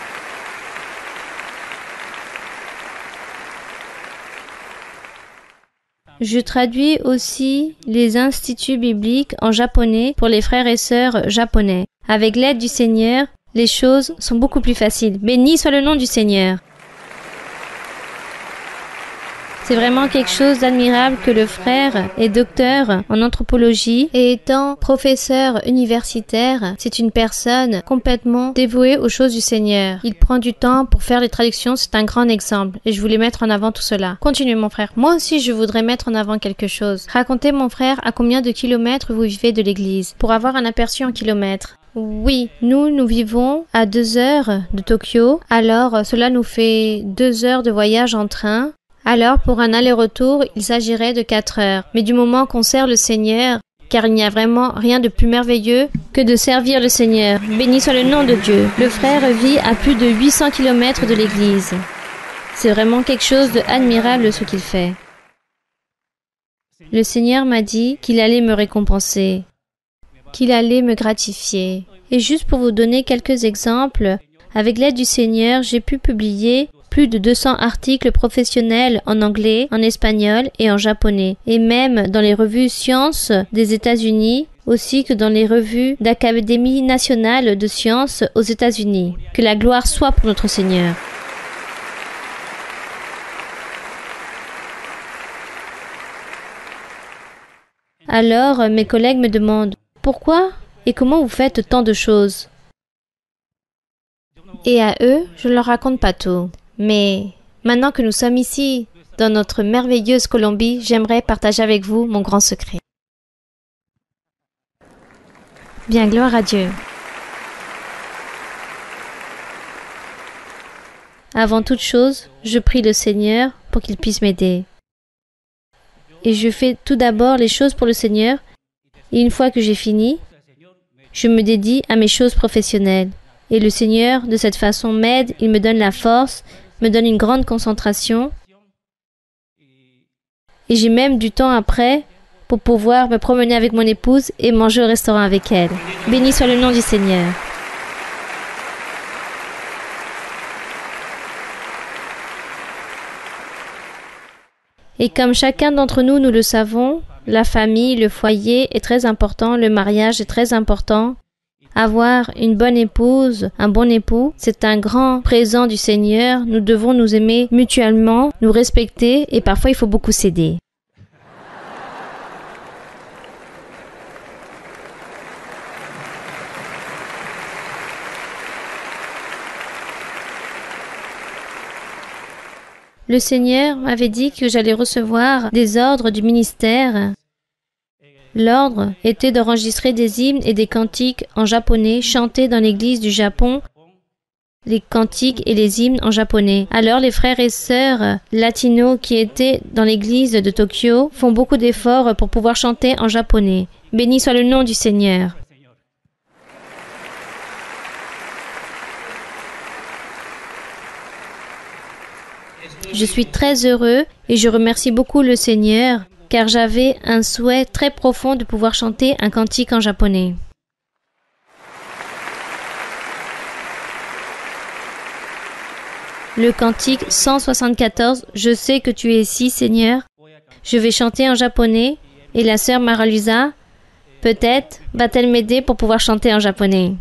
Je traduis aussi les instituts bibliques en japonais pour les frères et sœurs japonais. Avec l'aide du Seigneur, les choses sont beaucoup plus faciles. Béni soit le nom du Seigneur. C'est vraiment quelque chose d'admirable que le frère est docteur en anthropologie et étant professeur universitaire, c'est une personne complètement dévouée aux choses du Seigneur. Il prend du temps pour faire les traductions, c'est un grand exemple et je voulais mettre en avant tout cela. Continuez mon frère. Moi aussi je voudrais mettre en avant quelque chose. Racontez mon frère à combien de kilomètres vous vivez de l'église pour avoir un aperçu en kilomètres. Oui, nous vivons à 2 heures de Tokyo, alors cela nous fait 2 heures de voyage en train. Alors, pour un aller-retour, il s'agirait de 4 heures. Mais du moment qu'on sert le Seigneur, car il n'y a vraiment rien de plus merveilleux que de servir le Seigneur. Béni soit le nom de Dieu. Le frère vit à plus de 800 km de l'église. C'est vraiment quelque chose d'admirable ce qu'il fait. Le Seigneur m'a dit qu'il allait me récompenser, qu'il allait me gratifier. Et juste pour vous donner quelques exemples, avec l'aide du Seigneur, j'ai pu publier plus de 200 articles professionnels en anglais, en espagnol et en japonais, et même dans les revues Sciences des États-Unis, aussi que dans les revues d'Académie nationale de sciences aux États-Unis. Que la gloire soit pour notre Seigneur. Alors, mes collègues me demandent « Pourquoi et comment vous faites tant de choses ?» Et à eux, je ne leur raconte pas tout. Mais maintenant que nous sommes ici, dans notre merveilleuse Colombie, j'aimerais partager avec vous mon grand secret. Bien, gloire à Dieu. Avant toute chose, je prie le Seigneur pour qu'il puisse m'aider. Et je fais tout d'abord les choses pour le Seigneur, et une fois que j'ai fini, je me dédie à mes choses professionnelles. Et le Seigneur, de cette façon, m'aide, il me donne la force, me donne une grande concentration. Et j'ai même du temps après pour pouvoir me promener avec mon épouse et manger au restaurant avec elle. Béni soit le nom du Seigneur. Et comme chacun d'entre nous, nous le savons, la famille, le foyer est très important, le mariage est très important. Avoir une bonne épouse, un bon époux, c'est un grand présent du Seigneur. Nous devons nous aimer mutuellement, nous respecter et parfois il faut beaucoup s'aider. Le Seigneur m'avait dit que j'allais recevoir des ordres du ministère. L'ordre était d'enregistrer des hymnes et des cantiques en japonais chantés dans l'église du Japon, les cantiques et les hymnes en japonais. Alors les frères et sœurs latinos qui étaient dans l'église de Tokyo font beaucoup d'efforts pour pouvoir chanter en japonais. Béni soit le nom du Seigneur. Je suis très heureux et je remercie beaucoup le Seigneur car j'avais un souhait très profond de pouvoir chanter un cantique en japonais. Le cantique 174, « Je sais que tu es ici, Seigneur ». Je vais chanter en japonais et la sœur Maralusa, peut-être, va-t-elle m'aider pour pouvoir chanter en japonais.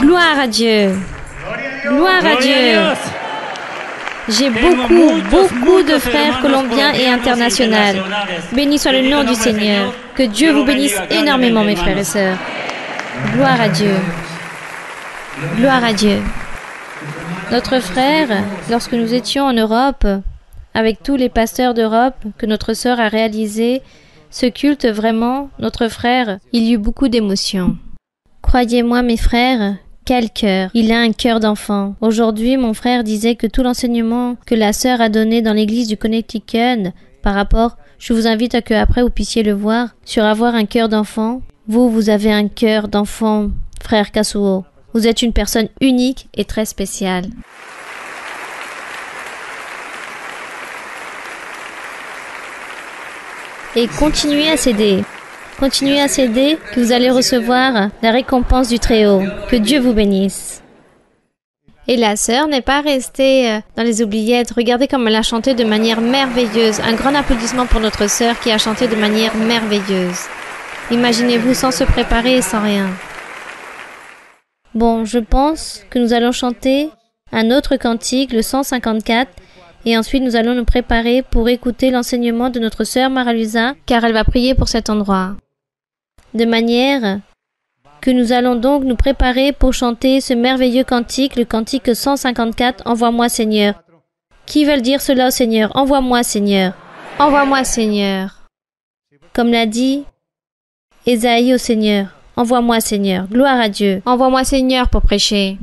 Gloire à Dieu. Gloire à Dieu. J'ai beaucoup de frères colombiens et internationaux. Béni soit le nom du Seigneur. Que Dieu vous bénisse énormément, mes frères et sœurs. Gloire à Dieu. Gloire à Dieu. Notre frère, lorsque nous étions en Europe, avec tous les pasteurs d'Europe que notre sœur a réalisé, ce culte vraiment, notre frère, il y eut beaucoup d'émotions. Croyez-moi, mes frères, quel cœur! Il a un cœur d'enfant. Aujourd'hui, mon frère disait que tout l'enseignement que la sœur a donné dans l'église du Connecticut par rapport, je vous invite à que après vous puissiez le voir, sur avoir un cœur d'enfant. Vous avez un cœur d'enfant, frère Kasuo. Vous êtes une personne unique et très spéciale. Et continuez à céder. Continuez à céder que vous allez recevoir la récompense du Très-Haut. Que Dieu vous bénisse. Et la sœur n'est pas restée dans les oubliettes. Regardez comme elle a chanté de manière merveilleuse. Un grand applaudissement pour notre sœur qui a chanté de manière merveilleuse. Imaginez-vous sans se préparer et sans rien. Bon, je pense que nous allons chanter un autre cantique, le 154, et ensuite nous allons nous préparer pour écouter l'enseignement de notre sœur Maralusa, car elle va prier pour cet endroit. De manière que nous allons donc nous préparer pour chanter ce merveilleux cantique, le cantique 154, « Envoie-moi Seigneur ». Qui veulent dire cela au Seigneur? « Envoie-moi Seigneur ». « Envoie-moi Seigneur ». Comme l'a dit Ésaïe au Seigneur. « Envoie-moi Seigneur ». Gloire à Dieu. « Envoie-moi Seigneur pour prêcher ».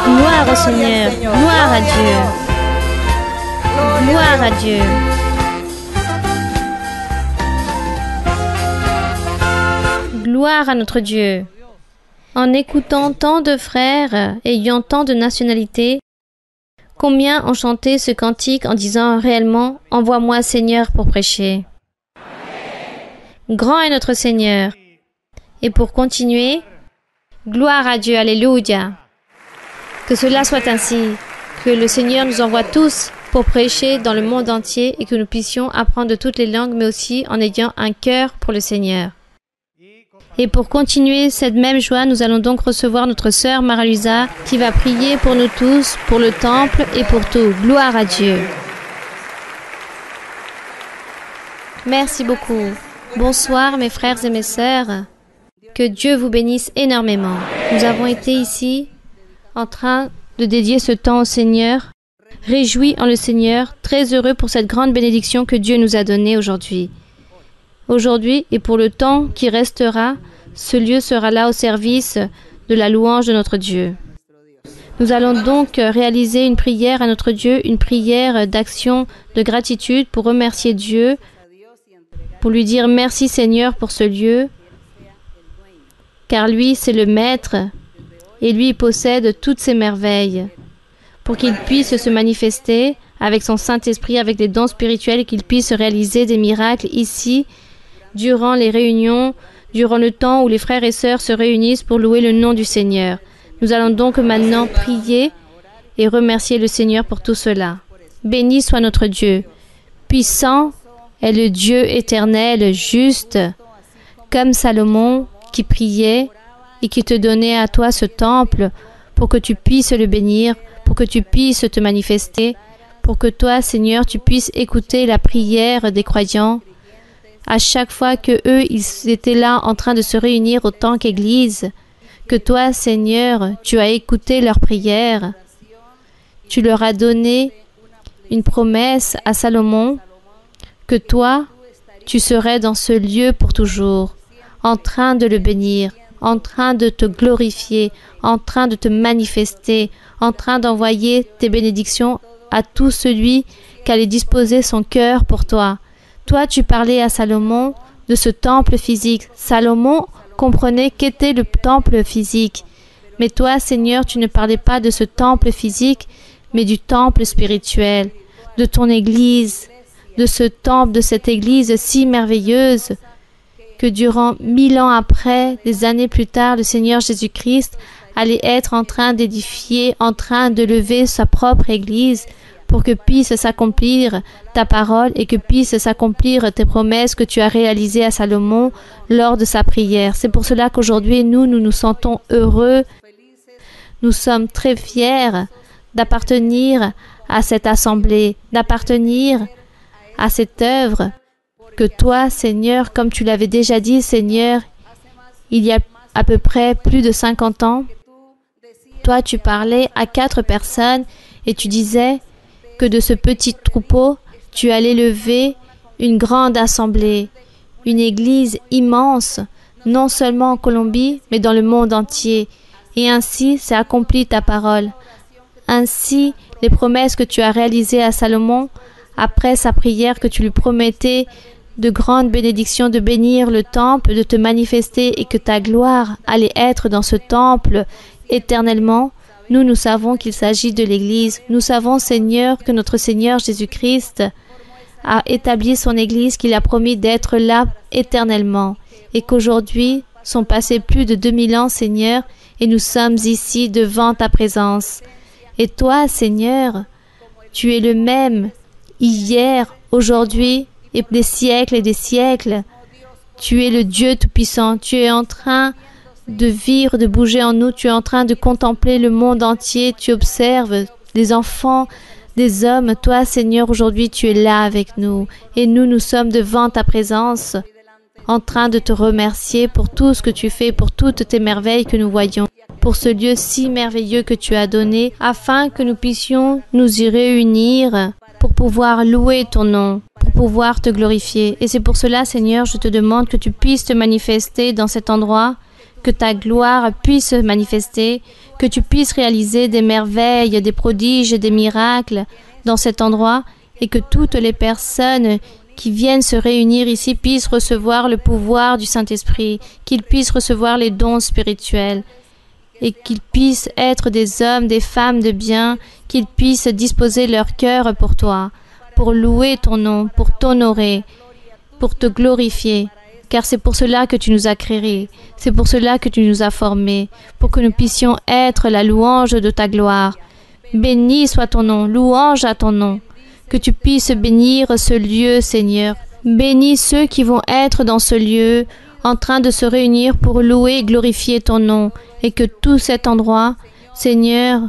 Gloire au Seigneur, gloire à Dieu, gloire à Dieu. Gloire à notre Dieu. En écoutant tant de frères ayant tant de nationalités, combien ont chanté ce cantique en disant réellement « Envoie-moi Seigneur pour prêcher ». Grand est notre Seigneur. Et pour continuer, gloire à Dieu, alléluia. Que cela soit ainsi, que le Seigneur nous envoie tous pour prêcher dans le monde entier et que nous puissions apprendre de toutes les langues, mais aussi en ayant un cœur pour le Seigneur. Et pour continuer cette même joie, nous allons donc recevoir notre sœur Maralusa qui va prier pour nous tous, pour le temple et pour tout. Gloire à Dieu. Merci beaucoup. Bonsoir mes frères et mes sœurs. Que Dieu vous bénisse énormément. Nous avons été ici en train de dédier ce temps au Seigneur, réjouis en le Seigneur, très heureux pour cette grande bénédiction que Dieu nous a donnée aujourd'hui. Aujourd'hui et pour le temps qui restera, ce lieu sera là au service de la louange de notre Dieu. Nous allons donc réaliser une prière à notre Dieu, une prière d'action, de gratitude pour remercier Dieu, pour lui dire merci Seigneur pour ce lieu, car lui c'est le Maître et lui possède toutes ces merveilles, pour qu'il puisse se manifester avec son Saint-Esprit, avec des dons spirituels et qu'il puisse réaliser des miracles ici, durant les réunions, durant le temps où les frères et sœurs se réunissent pour louer le nom du Seigneur. Nous allons donc maintenant prier et remercier le Seigneur pour tout cela. Béni soit notre Dieu. Puissant est le Dieu éternel, juste, comme Salomon qui priait et qui te donnait à toi ce temple pour que tu puisses le bénir, pour que tu puisses te manifester, pour que toi, Seigneur, tu puisses écouter la prière des croyants. À chaque fois que eux, ils étaient là en train de se réunir autant qu'Église, que toi, Seigneur, tu as écouté leurs prières. Tu leur as donné une promesse à Salomon que toi, tu serais dans ce lieu pour toujours, en train de le bénir, en train de te glorifier, en train de te manifester, en train d'envoyer tes bénédictions à tout celui qui allait disposer son cœur pour toi. Toi, tu parlais à Salomon de ce temple physique. Salomon comprenait qu'était le temple physique. Mais toi, Seigneur, tu ne parlais pas de ce temple physique, mais du temple spirituel, de ton Église, de ce temple, de cette Église si merveilleuse que durant 1000 ans après, des années plus tard, le Seigneur Jésus-Christ allait être en train d'édifier, en train de lever sa propre Église pour que puisse s'accomplir ta parole et que puisse s'accomplir tes promesses que tu as réalisées à Salomon lors de sa prière. C'est pour cela qu'aujourd'hui, nous nous sentons heureux. Nous sommes très fiers d'appartenir à cette assemblée, d'appartenir à cette œuvre que toi, Seigneur, comme tu l'avais déjà dit, Seigneur, il y a à peu près plus de 50 ans, toi, tu parlais à 4 personnes et tu disais que de ce petit troupeau, tu allais lever une grande assemblée, une église immense, non seulement en Colombie, mais dans le monde entier. Et ainsi s'est accomplie ta parole. Ainsi, les promesses que tu as réalisées à Salomon, après sa prière que tu lui promettais de grandes bénédictions, de bénir le temple, de te manifester et que ta gloire allait être dans ce temple éternellement, nous savons qu'il s'agit de l'Église. Nous savons, Seigneur, que notre Seigneur Jésus-Christ a établi son Église, qu'il a promis d'être là éternellement et qu'aujourd'hui sont passés plus de 2000 ans, Seigneur, et nous sommes ici devant ta présence. Et toi, Seigneur, tu es le même hier, aujourd'hui et des siècles et des siècles. Tu es le Dieu Tout-Puissant. Tu es en train de vivre, de bouger en nous. Tu es en train de contempler le monde entier. Tu observes des enfants, des hommes. Toi, Seigneur, aujourd'hui, tu es là avec nous. Et nous sommes devant ta présence, en train de te remercier pour tout ce que tu fais, pour toutes tes merveilles que nous voyons, pour ce lieu si merveilleux que tu as donné, afin que nous puissions nous y réunir pour pouvoir louer ton nom, pour pouvoir te glorifier. Et c'est pour cela, Seigneur, je te demande que tu puisses te manifester dans cet endroit, que ta gloire puisse se manifester, que tu puisses réaliser des merveilles, des prodiges, des miracles dans cet endroit, et que toutes les personnes qui viennent se réunir ici puissent recevoir le pouvoir du Saint-Esprit, qu'ils puissent recevoir les dons spirituels, et qu'ils puissent être des hommes, des femmes de bien, qu'ils puissent disposer leur cœur pour toi, pour louer ton nom, pour t'honorer, pour te glorifier. Car c'est pour cela que tu nous as créés, c'est pour cela que tu nous as formés, pour que nous puissions être la louange de ta gloire. Béni soit ton nom, louange à ton nom. Que tu puisses bénir ce lieu, Seigneur. Bénis ceux qui vont être dans ce lieu, en train de se réunir pour louer et glorifier ton nom, et que tout cet endroit, Seigneur,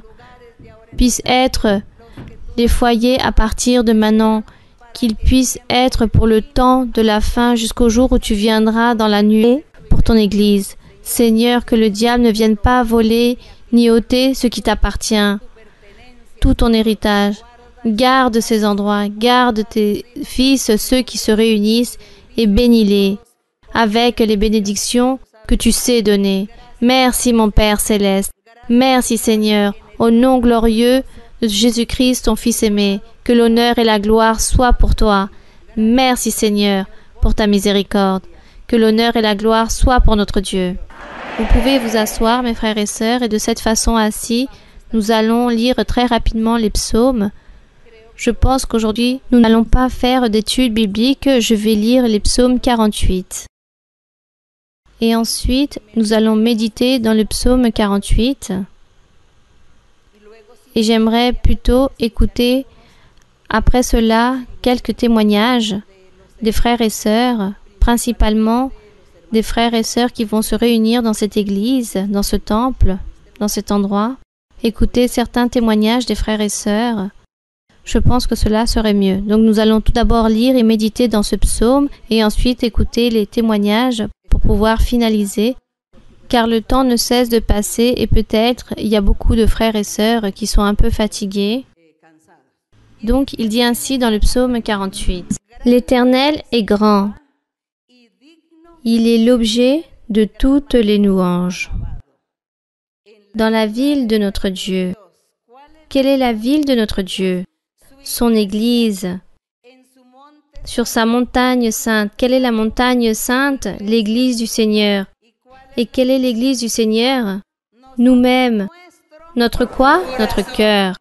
puisse être des foyers à partir de maintenant, qu'il puisse être pour le temps de la fin jusqu'au jour où tu viendras dans la nuée pour ton Église. Seigneur, que le diable ne vienne pas voler ni ôter ce qui t'appartient, tout ton héritage. Garde ces endroits, garde tes fils, ceux qui se réunissent, et bénis-les avec les bénédictions que tu sais donner. Merci mon Père céleste. Merci Seigneur, au nom glorieux de Jésus-Christ, ton Fils aimé, que l'honneur et la gloire soient pour toi. Merci Seigneur pour ta miséricorde. Que l'honneur et la gloire soient pour notre Dieu. Vous pouvez vous asseoir, mes frères et sœurs, et de cette façon assis, nous allons lire très rapidement les psaumes. Je pense qu'aujourd'hui, nous n'allons pas faire d'études bibliques. Je vais lire les psaumes 48. Et ensuite, nous allons méditer dans le psaume 48. Et j'aimerais plutôt écouter Après cela, quelques témoignages des frères et sœurs, principalement des frères et sœurs qui vont se réunir dans cette église, dans ce temple, dans cet endroit. Écouter certains témoignages des frères et sœurs. Je pense que cela serait mieux. Donc nous allons tout d'abord lire et méditer dans ce psaume et ensuite écouter les témoignages pour pouvoir finaliser. Car le temps ne cesse de passer et peut-être il y a beaucoup de frères et sœurs qui sont un peu fatigués. Donc il dit ainsi dans le psaume 48. L'Éternel est grand. Il est l'objet de toutes les louanges. Dans la ville de notre Dieu. Quelle est la ville de notre Dieu? Son église. Sur sa montagne sainte. Quelle est la montagne sainte? L'église du Seigneur. Et quelle est l'église du Seigneur? Nous-mêmes. Notre quoi? Notre cœur.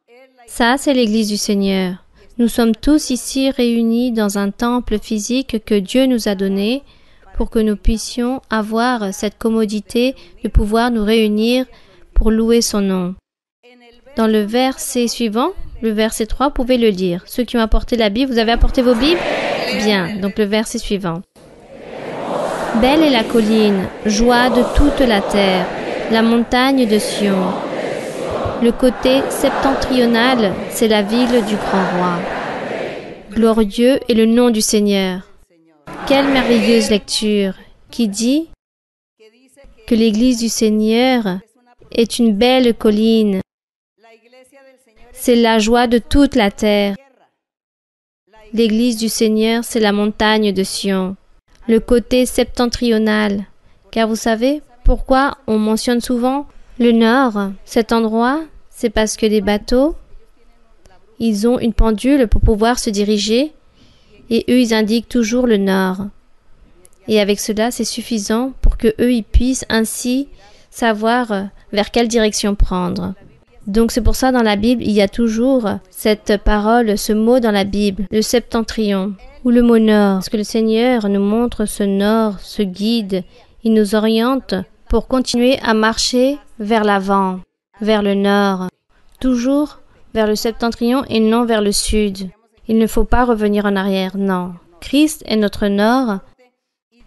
Ça, c'est l'église du Seigneur. Nous sommes tous ici réunis dans un temple physique que Dieu nous a donné pour que nous puissions avoir cette commodité de pouvoir nous réunir pour louer son nom. Dans le verset suivant, le verset 3, vous pouvez le lire. Ceux qui ont apporté la Bible, vous avez apporté vos Bibles? Bien, donc le verset suivant. Belle est la colline, joie de toute la terre, la montagne de Sion. Le côté septentrional, c'est la ville du grand roi. Glorieux est le nom du Seigneur. Quelle merveilleuse lecture qui dit que l'église du Seigneur est une belle colline. C'est la joie de toute la terre. L'église du Seigneur, c'est la montagne de Sion. Le côté septentrional. Car vous savez pourquoi on mentionne souvent le nord? Cet endroit, c'est parce que les bateaux, ils ont une pendule pour pouvoir se diriger et eux, ils indiquent toujours le nord. Et avec cela, c'est suffisant pour que eux, ils puissent ainsi savoir vers quelle direction prendre. Donc c'est pour ça dans la Bible, il y a toujours cette parole, ce mot dans la Bible, le septentrion ou le mot nord. Parce que le Seigneur nous montre ce nord, ce guide, il nous oriente pour continuer à marcher vers l'avant, vers le nord, toujours vers le septentrion et non vers le sud. Il ne faut pas revenir en arrière, non. Christ est notre nord.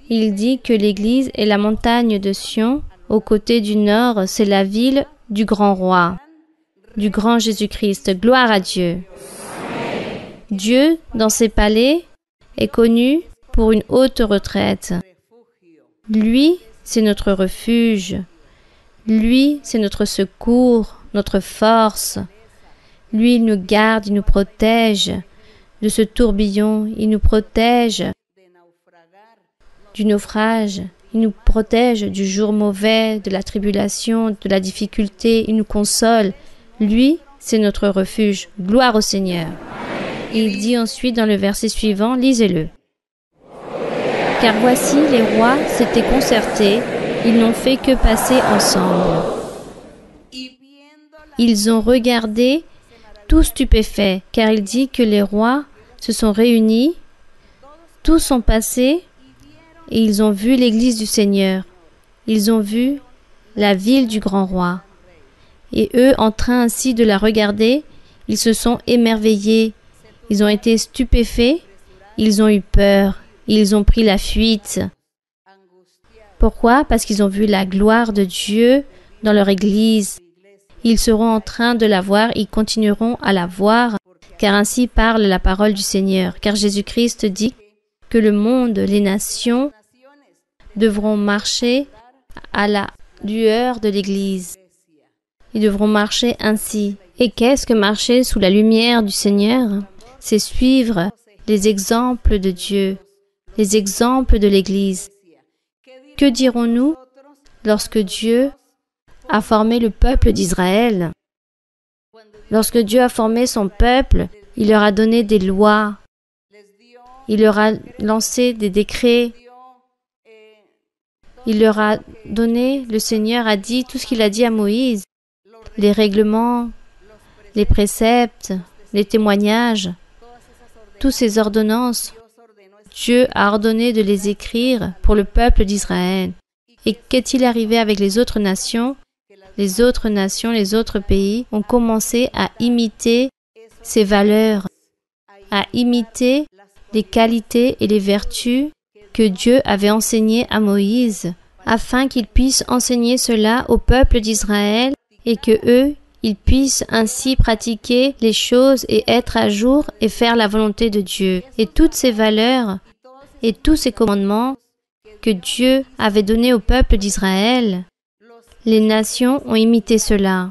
Il dit que l'Église est la montagne de Sion. Au côté du nord, c'est la ville du grand roi, du grand Jésus-Christ. Gloire à Dieu. Dieu, dans ses palais, est connu pour une haute retraite. Lui, c'est notre refuge. Lui, c'est notre secours, notre force. Lui, il nous garde, il nous protège de ce tourbillon. Il nous protège du naufrage. Il nous protège du jour mauvais, de la tribulation, de la difficulté. Il nous console. Lui, c'est notre refuge. Gloire au Seigneur. Et il dit ensuite dans le verset suivant, lisez-le. Car voici, les rois s'étaient concertés, ils n'ont fait que passer ensemble. Ils ont regardé, tout stupéfaits, car il dit que les rois se sont réunis, tous sont passés, et ils ont vu l'église du Seigneur. Ils ont vu la ville du grand roi. Et eux, en train ainsi de la regarder, ils se sont émerveillés. Ils ont été stupéfaits, ils ont eu peur, ils ont pris la fuite. Pourquoi? Parce qu'ils ont vu la gloire de Dieu dans leur église. Ils seront en train de la voir, ils continueront à la voir, car ainsi parle la parole du Seigneur. Car Jésus-Christ dit que le monde, les nations, devront marcher à la lueur de l'église. Ils devront marcher ainsi. Et qu'est-ce que marcher sous la lumière du Seigneur? C'est suivre les exemples de Dieu, les exemples de l'Église. Que dirons-nous lorsque Dieu a formé le peuple d'Israël? Lorsque Dieu a formé son peuple, il leur a donné des lois, il leur a lancé des décrets, il leur a donné, le Seigneur a dit tout ce qu'il a dit à Moïse, les règlements, les préceptes, les témoignages, toutes ces ordonnances, Dieu a ordonné de les écrire pour le peuple d'Israël. Et qu'est-il arrivé avec les autres nations? Les autres nations, les autres pays ont commencé à imiter ces valeurs, à imiter les qualités et les vertus que Dieu avait enseignées à Moïse, afin qu'il puisse enseigner cela au peuple d'Israël et que eux, ils puissent ainsi pratiquer les choses et être à jour et faire la volonté de Dieu. Et toutes ces valeurs et tous ces commandements que Dieu avait donnés au peuple d'Israël, les nations ont imité cela.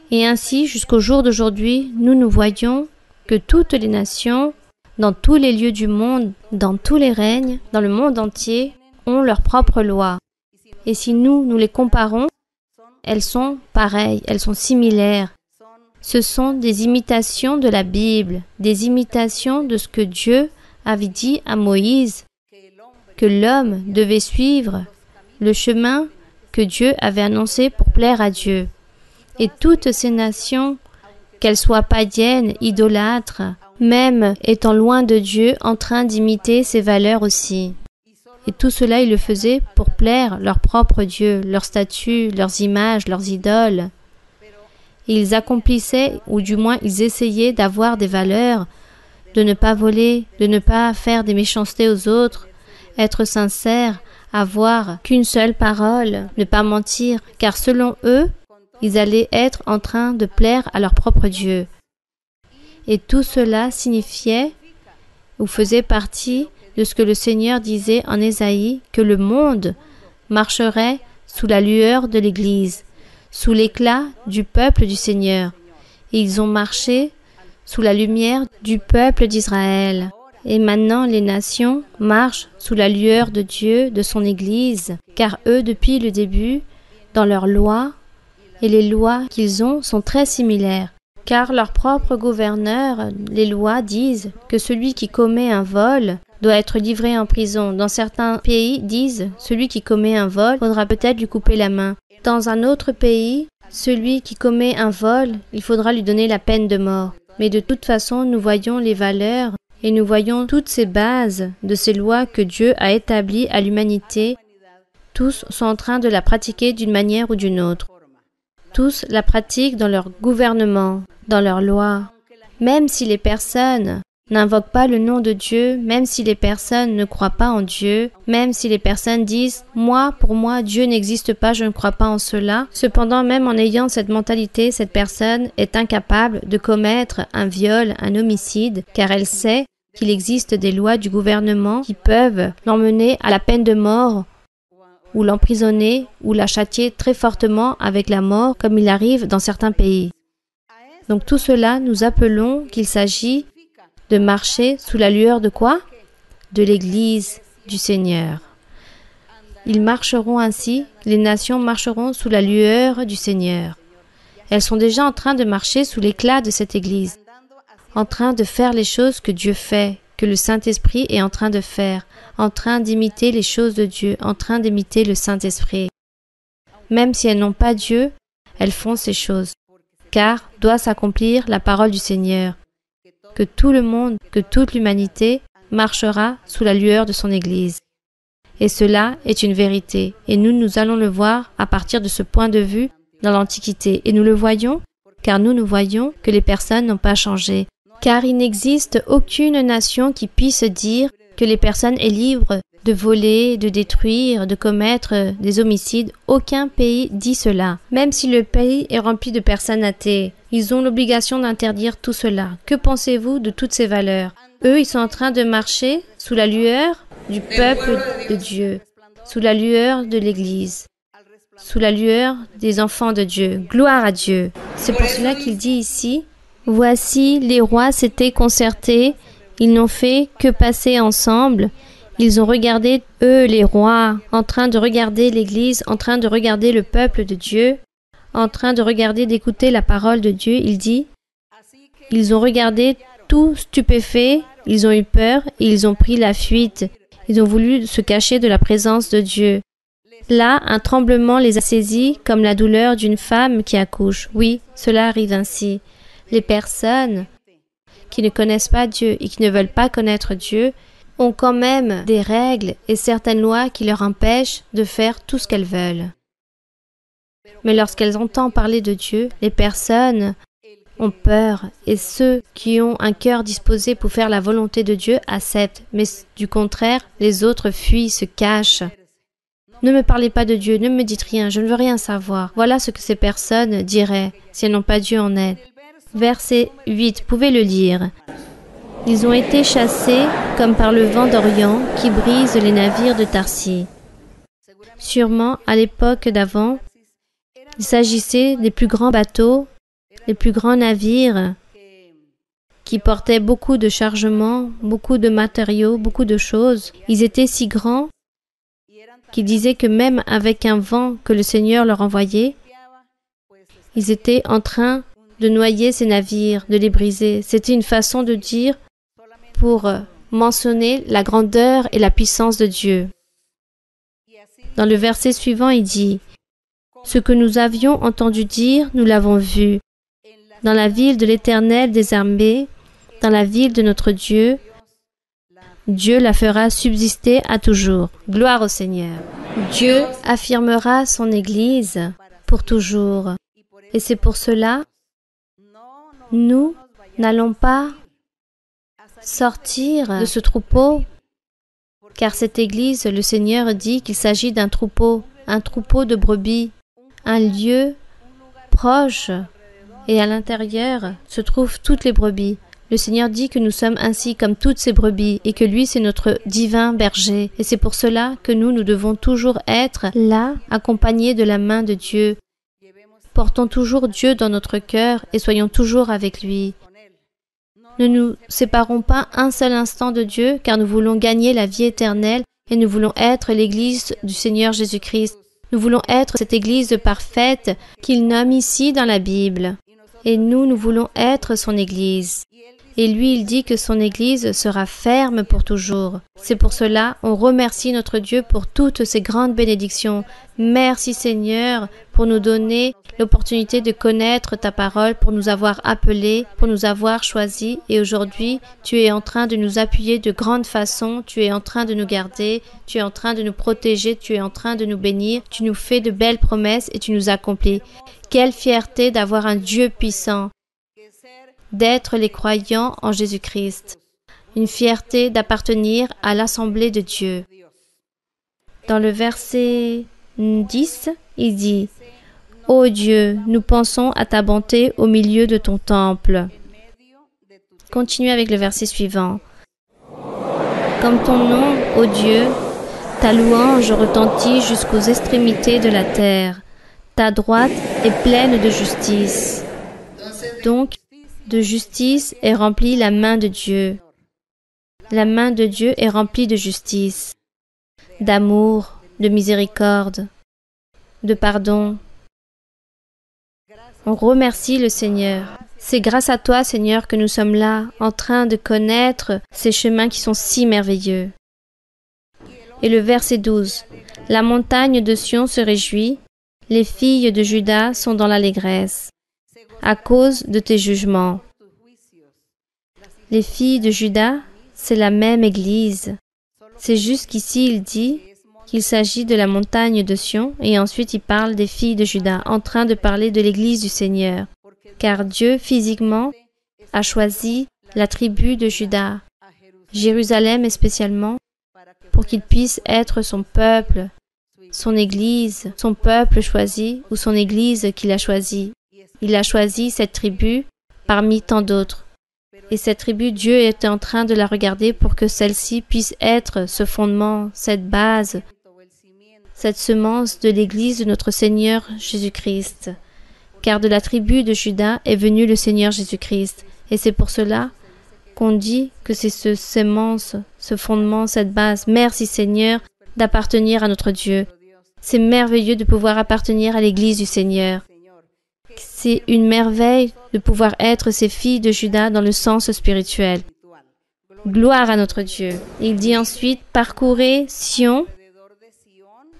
Et ainsi, jusqu'au jour d'aujourd'hui, nous voyons que toutes les nations, dans tous les lieux du monde, dans tous les règnes, dans le monde entier, ont leurs propres lois. Et si nous les comparons, elles sont pareilles, elles sont similaires. Ce sont des imitations de la Bible, des imitations de ce que Dieu avait dit à Moïse, que l'homme devait suivre le chemin que Dieu avait annoncé pour plaire à Dieu. Et toutes ces nations, qu'elles soient païennes, idolâtres, même étant loin de Dieu, en train d'imiter ses valeurs aussi. Et tout cela, ils le faisaient pour plaire leur propre Dieu, leurs statues, leurs images, leurs idoles. Et ils accomplissaient, ou du moins ils essayaient d'avoir des valeurs, de ne pas voler, de ne pas faire des méchancetés aux autres, être sincères, avoir qu'une seule parole, ne pas mentir, car selon eux, ils allaient être en train de plaire à leur propre Dieu. Et tout cela signifiait ou faisait partie de ce que le Seigneur disait en Ésaïe, que le monde marcherait sous la lueur de l'Église, sous l'éclat du peuple du Seigneur. Et ils ont marché sous la lumière du peuple d'Israël. Et maintenant, les nations marchent sous la lueur de Dieu, de son Église, car eux, depuis le début, dans leurs lois, et les lois qu'ils ont sont très similaires. Car leurs propres gouverneurs, les lois disent que celui qui commet un vol doit être livré en prison. Dans certains pays disent celui qui commet un vol faudra peut-être lui couper la main. Dans un autre pays, celui qui commet un vol, il faudra lui donner la peine de mort. Mais de toute façon, nous voyons les valeurs et nous voyons toutes ces bases de ces lois que Dieu a établies à l'humanité. Tous sont en train de la pratiquer d'une manière ou d'une autre. Tous la pratiquent dans leur gouvernement, dans leurs lois. Même si les personnes n'invoquent pas le nom de Dieu, même si les personnes ne croient pas en Dieu, même si les personnes disent « Moi, pour moi, Dieu n'existe pas, je ne crois pas en cela », cependant, même en ayant cette mentalité, cette personne est incapable de commettre un viol, un homicide, car elle sait qu'il existe des lois du gouvernement qui peuvent l'emmener à la peine de mort ou l'emprisonner ou la châtier très fortement avec la mort, comme il arrive dans certains pays. Donc tout cela, nous appelons qu'il s'agit de marcher sous la lueur de quoi? De l'Église du Seigneur. Ils marcheront ainsi, les nations marcheront sous la lueur du Seigneur. Elles sont déjà en train de marcher sous l'éclat de cette Église, en train de faire les choses que Dieu fait, que le Saint-Esprit est en train de faire, en train d'imiter les choses de Dieu, en train d'imiter le Saint-Esprit. Même si elles n'ont pas Dieu, elles font ces choses, car doit s'accomplir la parole du Seigneur, que tout le monde, que toute l'humanité marchera sous la lueur de son Église. Et cela est une vérité, et nous allons le voir à partir de ce point de vue dans l'Antiquité. Et nous le voyons, car nous voyons que les personnes n'ont pas changé, car il n'existe aucune nation qui puisse dire que les personnes est libre de voler, de détruire, de commettre des homicides. Aucun pays dit cela. Même si le pays est rempli de personnes athées, ils ont l'obligation d'interdire tout cela. Que pensez-vous de toutes ces valeurs? Eux, ils sont en train de marcher sous la lueur du peuple de Dieu, sous la lueur de l'Église, sous la lueur des enfants de Dieu. Gloire à Dieu. C'est pour cela qu'il dit ici, « Voici, les rois s'étaient concertés, ils n'ont fait que passer ensemble. Ils ont regardé, eux, les rois, en train de regarder l'Église, en train de regarder le peuple de Dieu, en train de regarder, d'écouter la parole de Dieu. » Il dit, ils ont regardé tout stupéfaits, ils ont eu peur et ils ont pris la fuite. Ils ont voulu se cacher de la présence de Dieu. Là, un tremblement les a saisis comme la douleur d'une femme qui accouche. Oui, cela arrive ainsi. Les personnes qui ne connaissent pas Dieu et qui ne veulent pas connaître Dieu ont quand même des règles et certaines lois qui leur empêchent de faire tout ce qu'elles veulent. Mais lorsqu'elles entendent parler de Dieu, les personnes ont peur et ceux qui ont un cœur disposé pour faire la volonté de Dieu acceptent, mais du contraire, les autres fuient, se cachent. Ne me parlez pas de Dieu, ne me dites rien, je ne veux rien savoir. Voilà ce que ces personnes diraient si elles n'ont pas Dieu en elles. Verset 8, pouvez le lire. Ils ont été chassés comme par le vent d'Orient qui brise les navires de Tarsis. Sûrement, à l'époque d'avant, il s'agissait des plus grands bateaux, les plus grands navires qui portaient beaucoup de chargements, beaucoup de matériaux, beaucoup de choses. Ils étaient si grands qu'ils disaient que même avec un vent que le Seigneur leur envoyait, ils étaient en train de noyer ces navires, de les briser. C'était une façon de dire pour mentionner la grandeur et la puissance de Dieu. Dans le verset suivant, il dit « Ce que nous avions entendu dire, nous l'avons vu. Dans la ville de l'Éternel des armées, dans la ville de notre Dieu, Dieu la fera subsister à toujours. » Gloire au Seigneur. Dieu affirmera son Église pour toujours. Et c'est pour cela, nous n'allons pas sortir de ce troupeau, car cette Église, le Seigneur dit qu'il s'agit d'un troupeau de brebis, un lieu proche, et à l'intérieur se trouvent toutes les brebis. Le Seigneur dit que nous sommes ainsi comme toutes ces brebis et que lui, c'est notre divin berger. Et c'est pour cela que nous devons toujours être là, accompagnés de la main de Dieu. Portons toujours Dieu dans notre cœur et soyons toujours avec lui. Ne nous séparons pas un seul instant de Dieu, car nous voulons gagner la vie éternelle et nous voulons être l'Église du Seigneur Jésus-Christ. Nous voulons être cette Église parfaite qu'il nomme ici dans la Bible. Et nous voulons être son Église. Et lui, il dit que son Église sera ferme pour toujours. C'est pour cela, on remercie notre Dieu pour toutes ces grandes bénédictions. Merci Seigneur pour nous donner l'opportunité de connaître ta parole, pour nous avoir appelés, pour nous avoir choisis. Et aujourd'hui, tu es en train de nous appuyer de grandes façons. Tu es en train de nous garder, tu es en train de nous protéger, tu es en train de nous bénir. Tu nous fais de belles promesses et tu nous accomplis. Quelle fierté d'avoir un Dieu puissant, d'être les croyants en Jésus-Christ. Une fierté d'appartenir à l'Assemblée de Dieu. Dans le verset 10, il dit « Ô Dieu, nous pensons à ta bonté au milieu de ton temple. » Continuez avec le verset suivant. « Comme ton nom, ô Dieu, ta louange retentit jusqu'aux extrémités de la terre. Ta droite est pleine de justice. » Donc, de justice est remplie la main de Dieu. La main de Dieu est remplie de justice, d'amour, de miséricorde, de pardon. On remercie le Seigneur. C'est grâce à toi, Seigneur, que nous sommes là, en train de connaître ces chemins qui sont si merveilleux. Et le verset 12. La montagne de Sion se réjouit, les filles de Juda sont dans l'allégresse, à cause de tes jugements. Les filles de Juda, c'est la même Église. C'est juste qu'ici, il dit qu'il s'agit de la montagne de Sion, et ensuite il parle des filles de Juda, en train de parler de l'Église du Seigneur. Car Dieu, physiquement, a choisi la tribu de Juda, Jérusalem spécialement, pour qu'il puisse être son peuple, son Église, son peuple choisi, ou son Église qu'il a choisi. Il a choisi cette tribu parmi tant d'autres. Et cette tribu, Dieu est en train de la regarder pour que celle-ci puisse être ce fondement, cette base, cette semence de l'Église de notre Seigneur Jésus-Christ. Car de la tribu de Juda est venu le Seigneur Jésus-Christ. Et c'est pour cela qu'on dit que c'est ce semence, ce fondement, cette base. Merci Seigneur d'appartenir à notre Dieu. C'est merveilleux de pouvoir appartenir à l'Église du Seigneur. C'est une merveille de pouvoir être ces filles de Juda dans le sens spirituel. Gloire à notre Dieu. Il dit ensuite, parcourez Sion,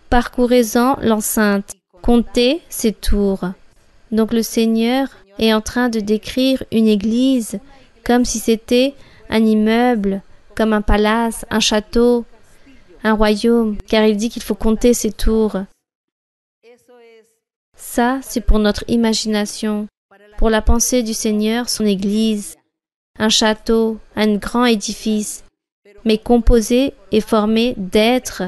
parcourez-en l'enceinte, comptez ses tours. Donc le Seigneur est en train de décrire une église comme si c'était un immeuble, comme un palace, un château, un royaume, car il dit qu'il faut compter ses tours. Ça, c'est pour notre imagination, pour la pensée du Seigneur, son Église, un château, un grand édifice, mais composé et formé d'êtres,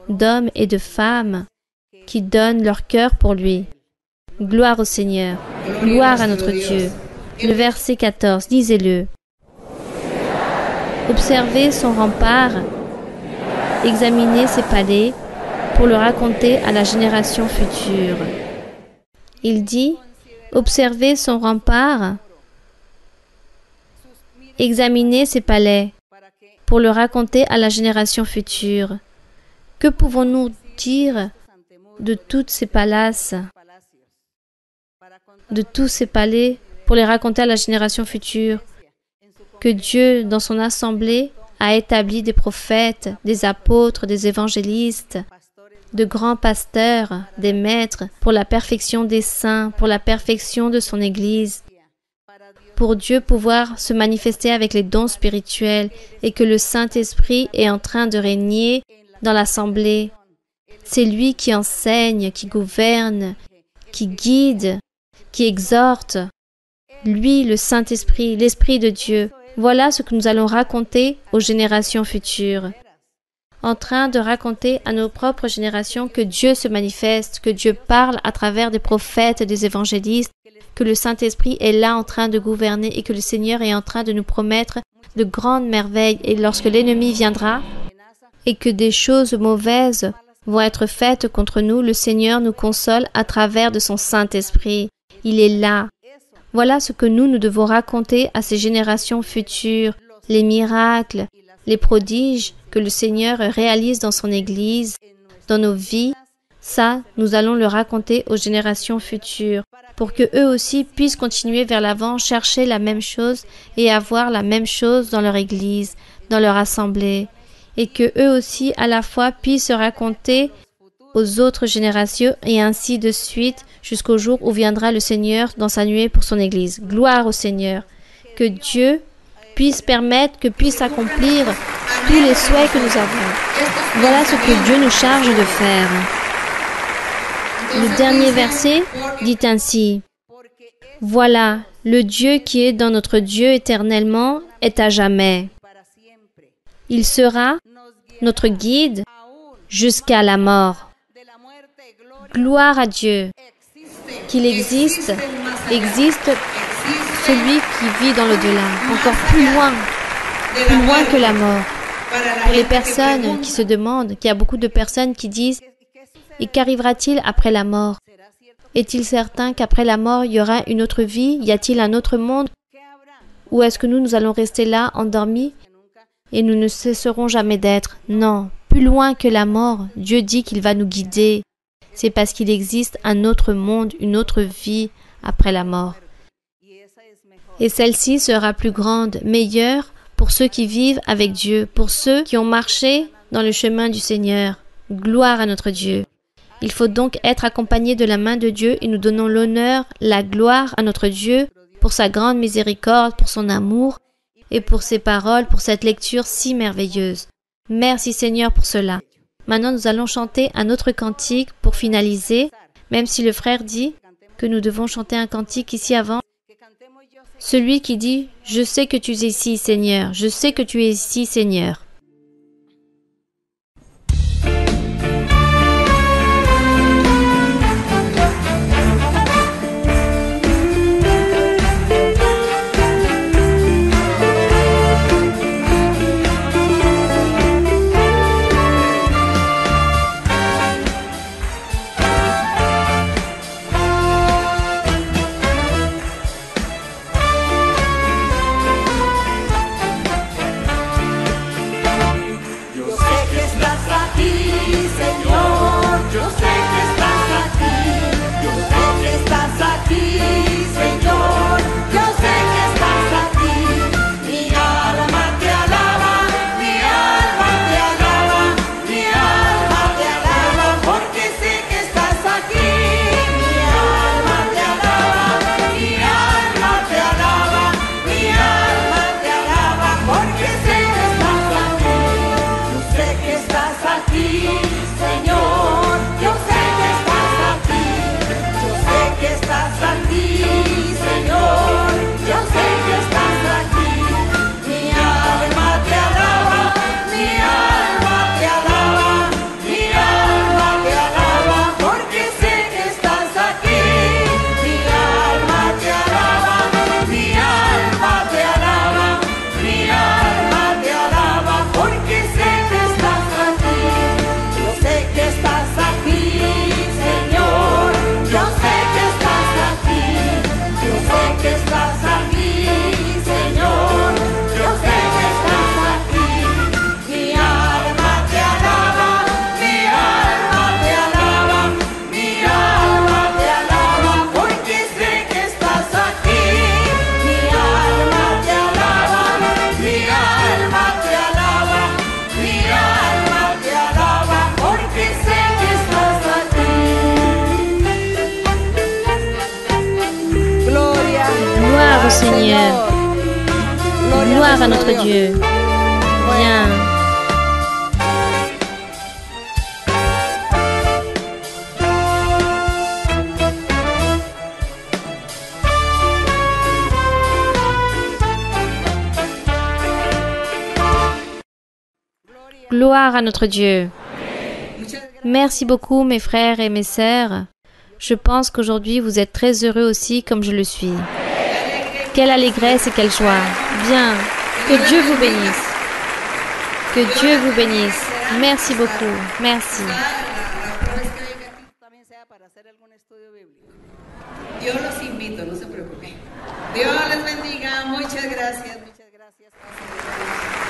d'hommes et de femmes qui donnent leur cœur pour lui. Gloire au Seigneur, gloire à notre Dieu. Le verset 14, lisez-le. Observez son rempart, examinez ses palais pour le raconter à la génération future. Il dit, observez son rempart, examinez ses palais pour le raconter à la génération future. Que pouvons-nous dire de tous ces palaces, de tous ces palais pour les raconter à la génération future? Que Dieu, dans son assemblée, a établi des prophètes, des apôtres, des évangélistes, de grands pasteurs, des maîtres, pour la perfection des saints, pour la perfection de son Église, pour Dieu pouvoir se manifester avec les dons spirituels et que le Saint-Esprit est en train de régner dans l'assemblée. C'est lui qui enseigne, qui gouverne, qui guide, qui exhorte. Lui, le Saint-Esprit, l'Esprit de Dieu. Voilà ce que nous allons raconter aux générations futures. En train de raconter à nos propres générations que Dieu se manifeste, que Dieu parle à travers des prophètes, des évangélistes, que le Saint-Esprit est là en train de gouverner et que le Seigneur est en train de nous promettre de grandes merveilles. Et lorsque l'ennemi viendra et que des choses mauvaises vont être faites contre nous, le Seigneur nous console à travers de son Saint-Esprit. Il est là. Voilà ce que nous devons raconter à ces générations futures, les miracles, les prodiges que le Seigneur réalise dans son Église, dans nos vies. Ça, nous allons le raconter aux générations futures pour que eux aussi puissent continuer vers l'avant, chercher la même chose et avoir la même chose dans leur Église, dans leur assemblée, et que eux aussi à la fois puissent se raconter aux autres générations et ainsi de suite jusqu'au jour où viendra le Seigneur dans sa nuée pour son Église. Gloire au Seigneur. Que Dieu puisse permettre, que puisse accomplir tous les souhaits que nous avons. Voilà ce que Dieu nous charge de faire. Le dernier verset dit ainsi, « Voilà, le Dieu qui est dans notre Dieu éternellement est à jamais. Il sera notre guide jusqu'à la mort. » Gloire à Dieu. Qu'il existe celui qui vit dans l'au-delà, encore plus loin que la mort. Pour les personnes qui se demandent, qu'il y a beaucoup de personnes qui disent « Et qu'arrivera-t-il après la mort? Est-il certain qu'après la mort, il y aura une autre vie? Y a-t-il un autre monde? Ou est-ce que nous allons rester là, endormis, et nous ne cesserons jamais d'être? » Non, plus loin que la mort, Dieu dit qu'il va nous guider. C'est parce qu'il existe un autre monde, une autre vie après la mort. Et celle-ci sera plus grande, meilleure pour ceux qui vivent avec Dieu, pour ceux qui ont marché dans le chemin du Seigneur. Gloire à notre Dieu. Il faut donc être accompagné de la main de Dieu et nous donnons l'honneur, la gloire à notre Dieu pour sa grande miséricorde, pour son amour et pour ses paroles, pour cette lecture si merveilleuse. Merci Seigneur pour cela. Maintenant, nous allons chanter un autre cantique pour finaliser, même si le frère dit que nous devons chanter un cantique ici avant. Celui qui dit « Je sais que tu es ici, Seigneur. Je sais que tu es ici, Seigneur. » Seigneur. Gloire à notre Dieu. Bien. Gloire à notre Dieu. Merci beaucoup mes frères et mes sœurs. Je pense qu'aujourd'hui vous êtes très heureux aussi comme je le suis. Quelle allégresse et quelle joie. Bien. Que Dieu vous bénisse. Que Dieu vous bénisse. Merci beaucoup. Merci. Yo los invito, no se preocupen. Dios les bendiga. Muchas gracias. Muchas gracias.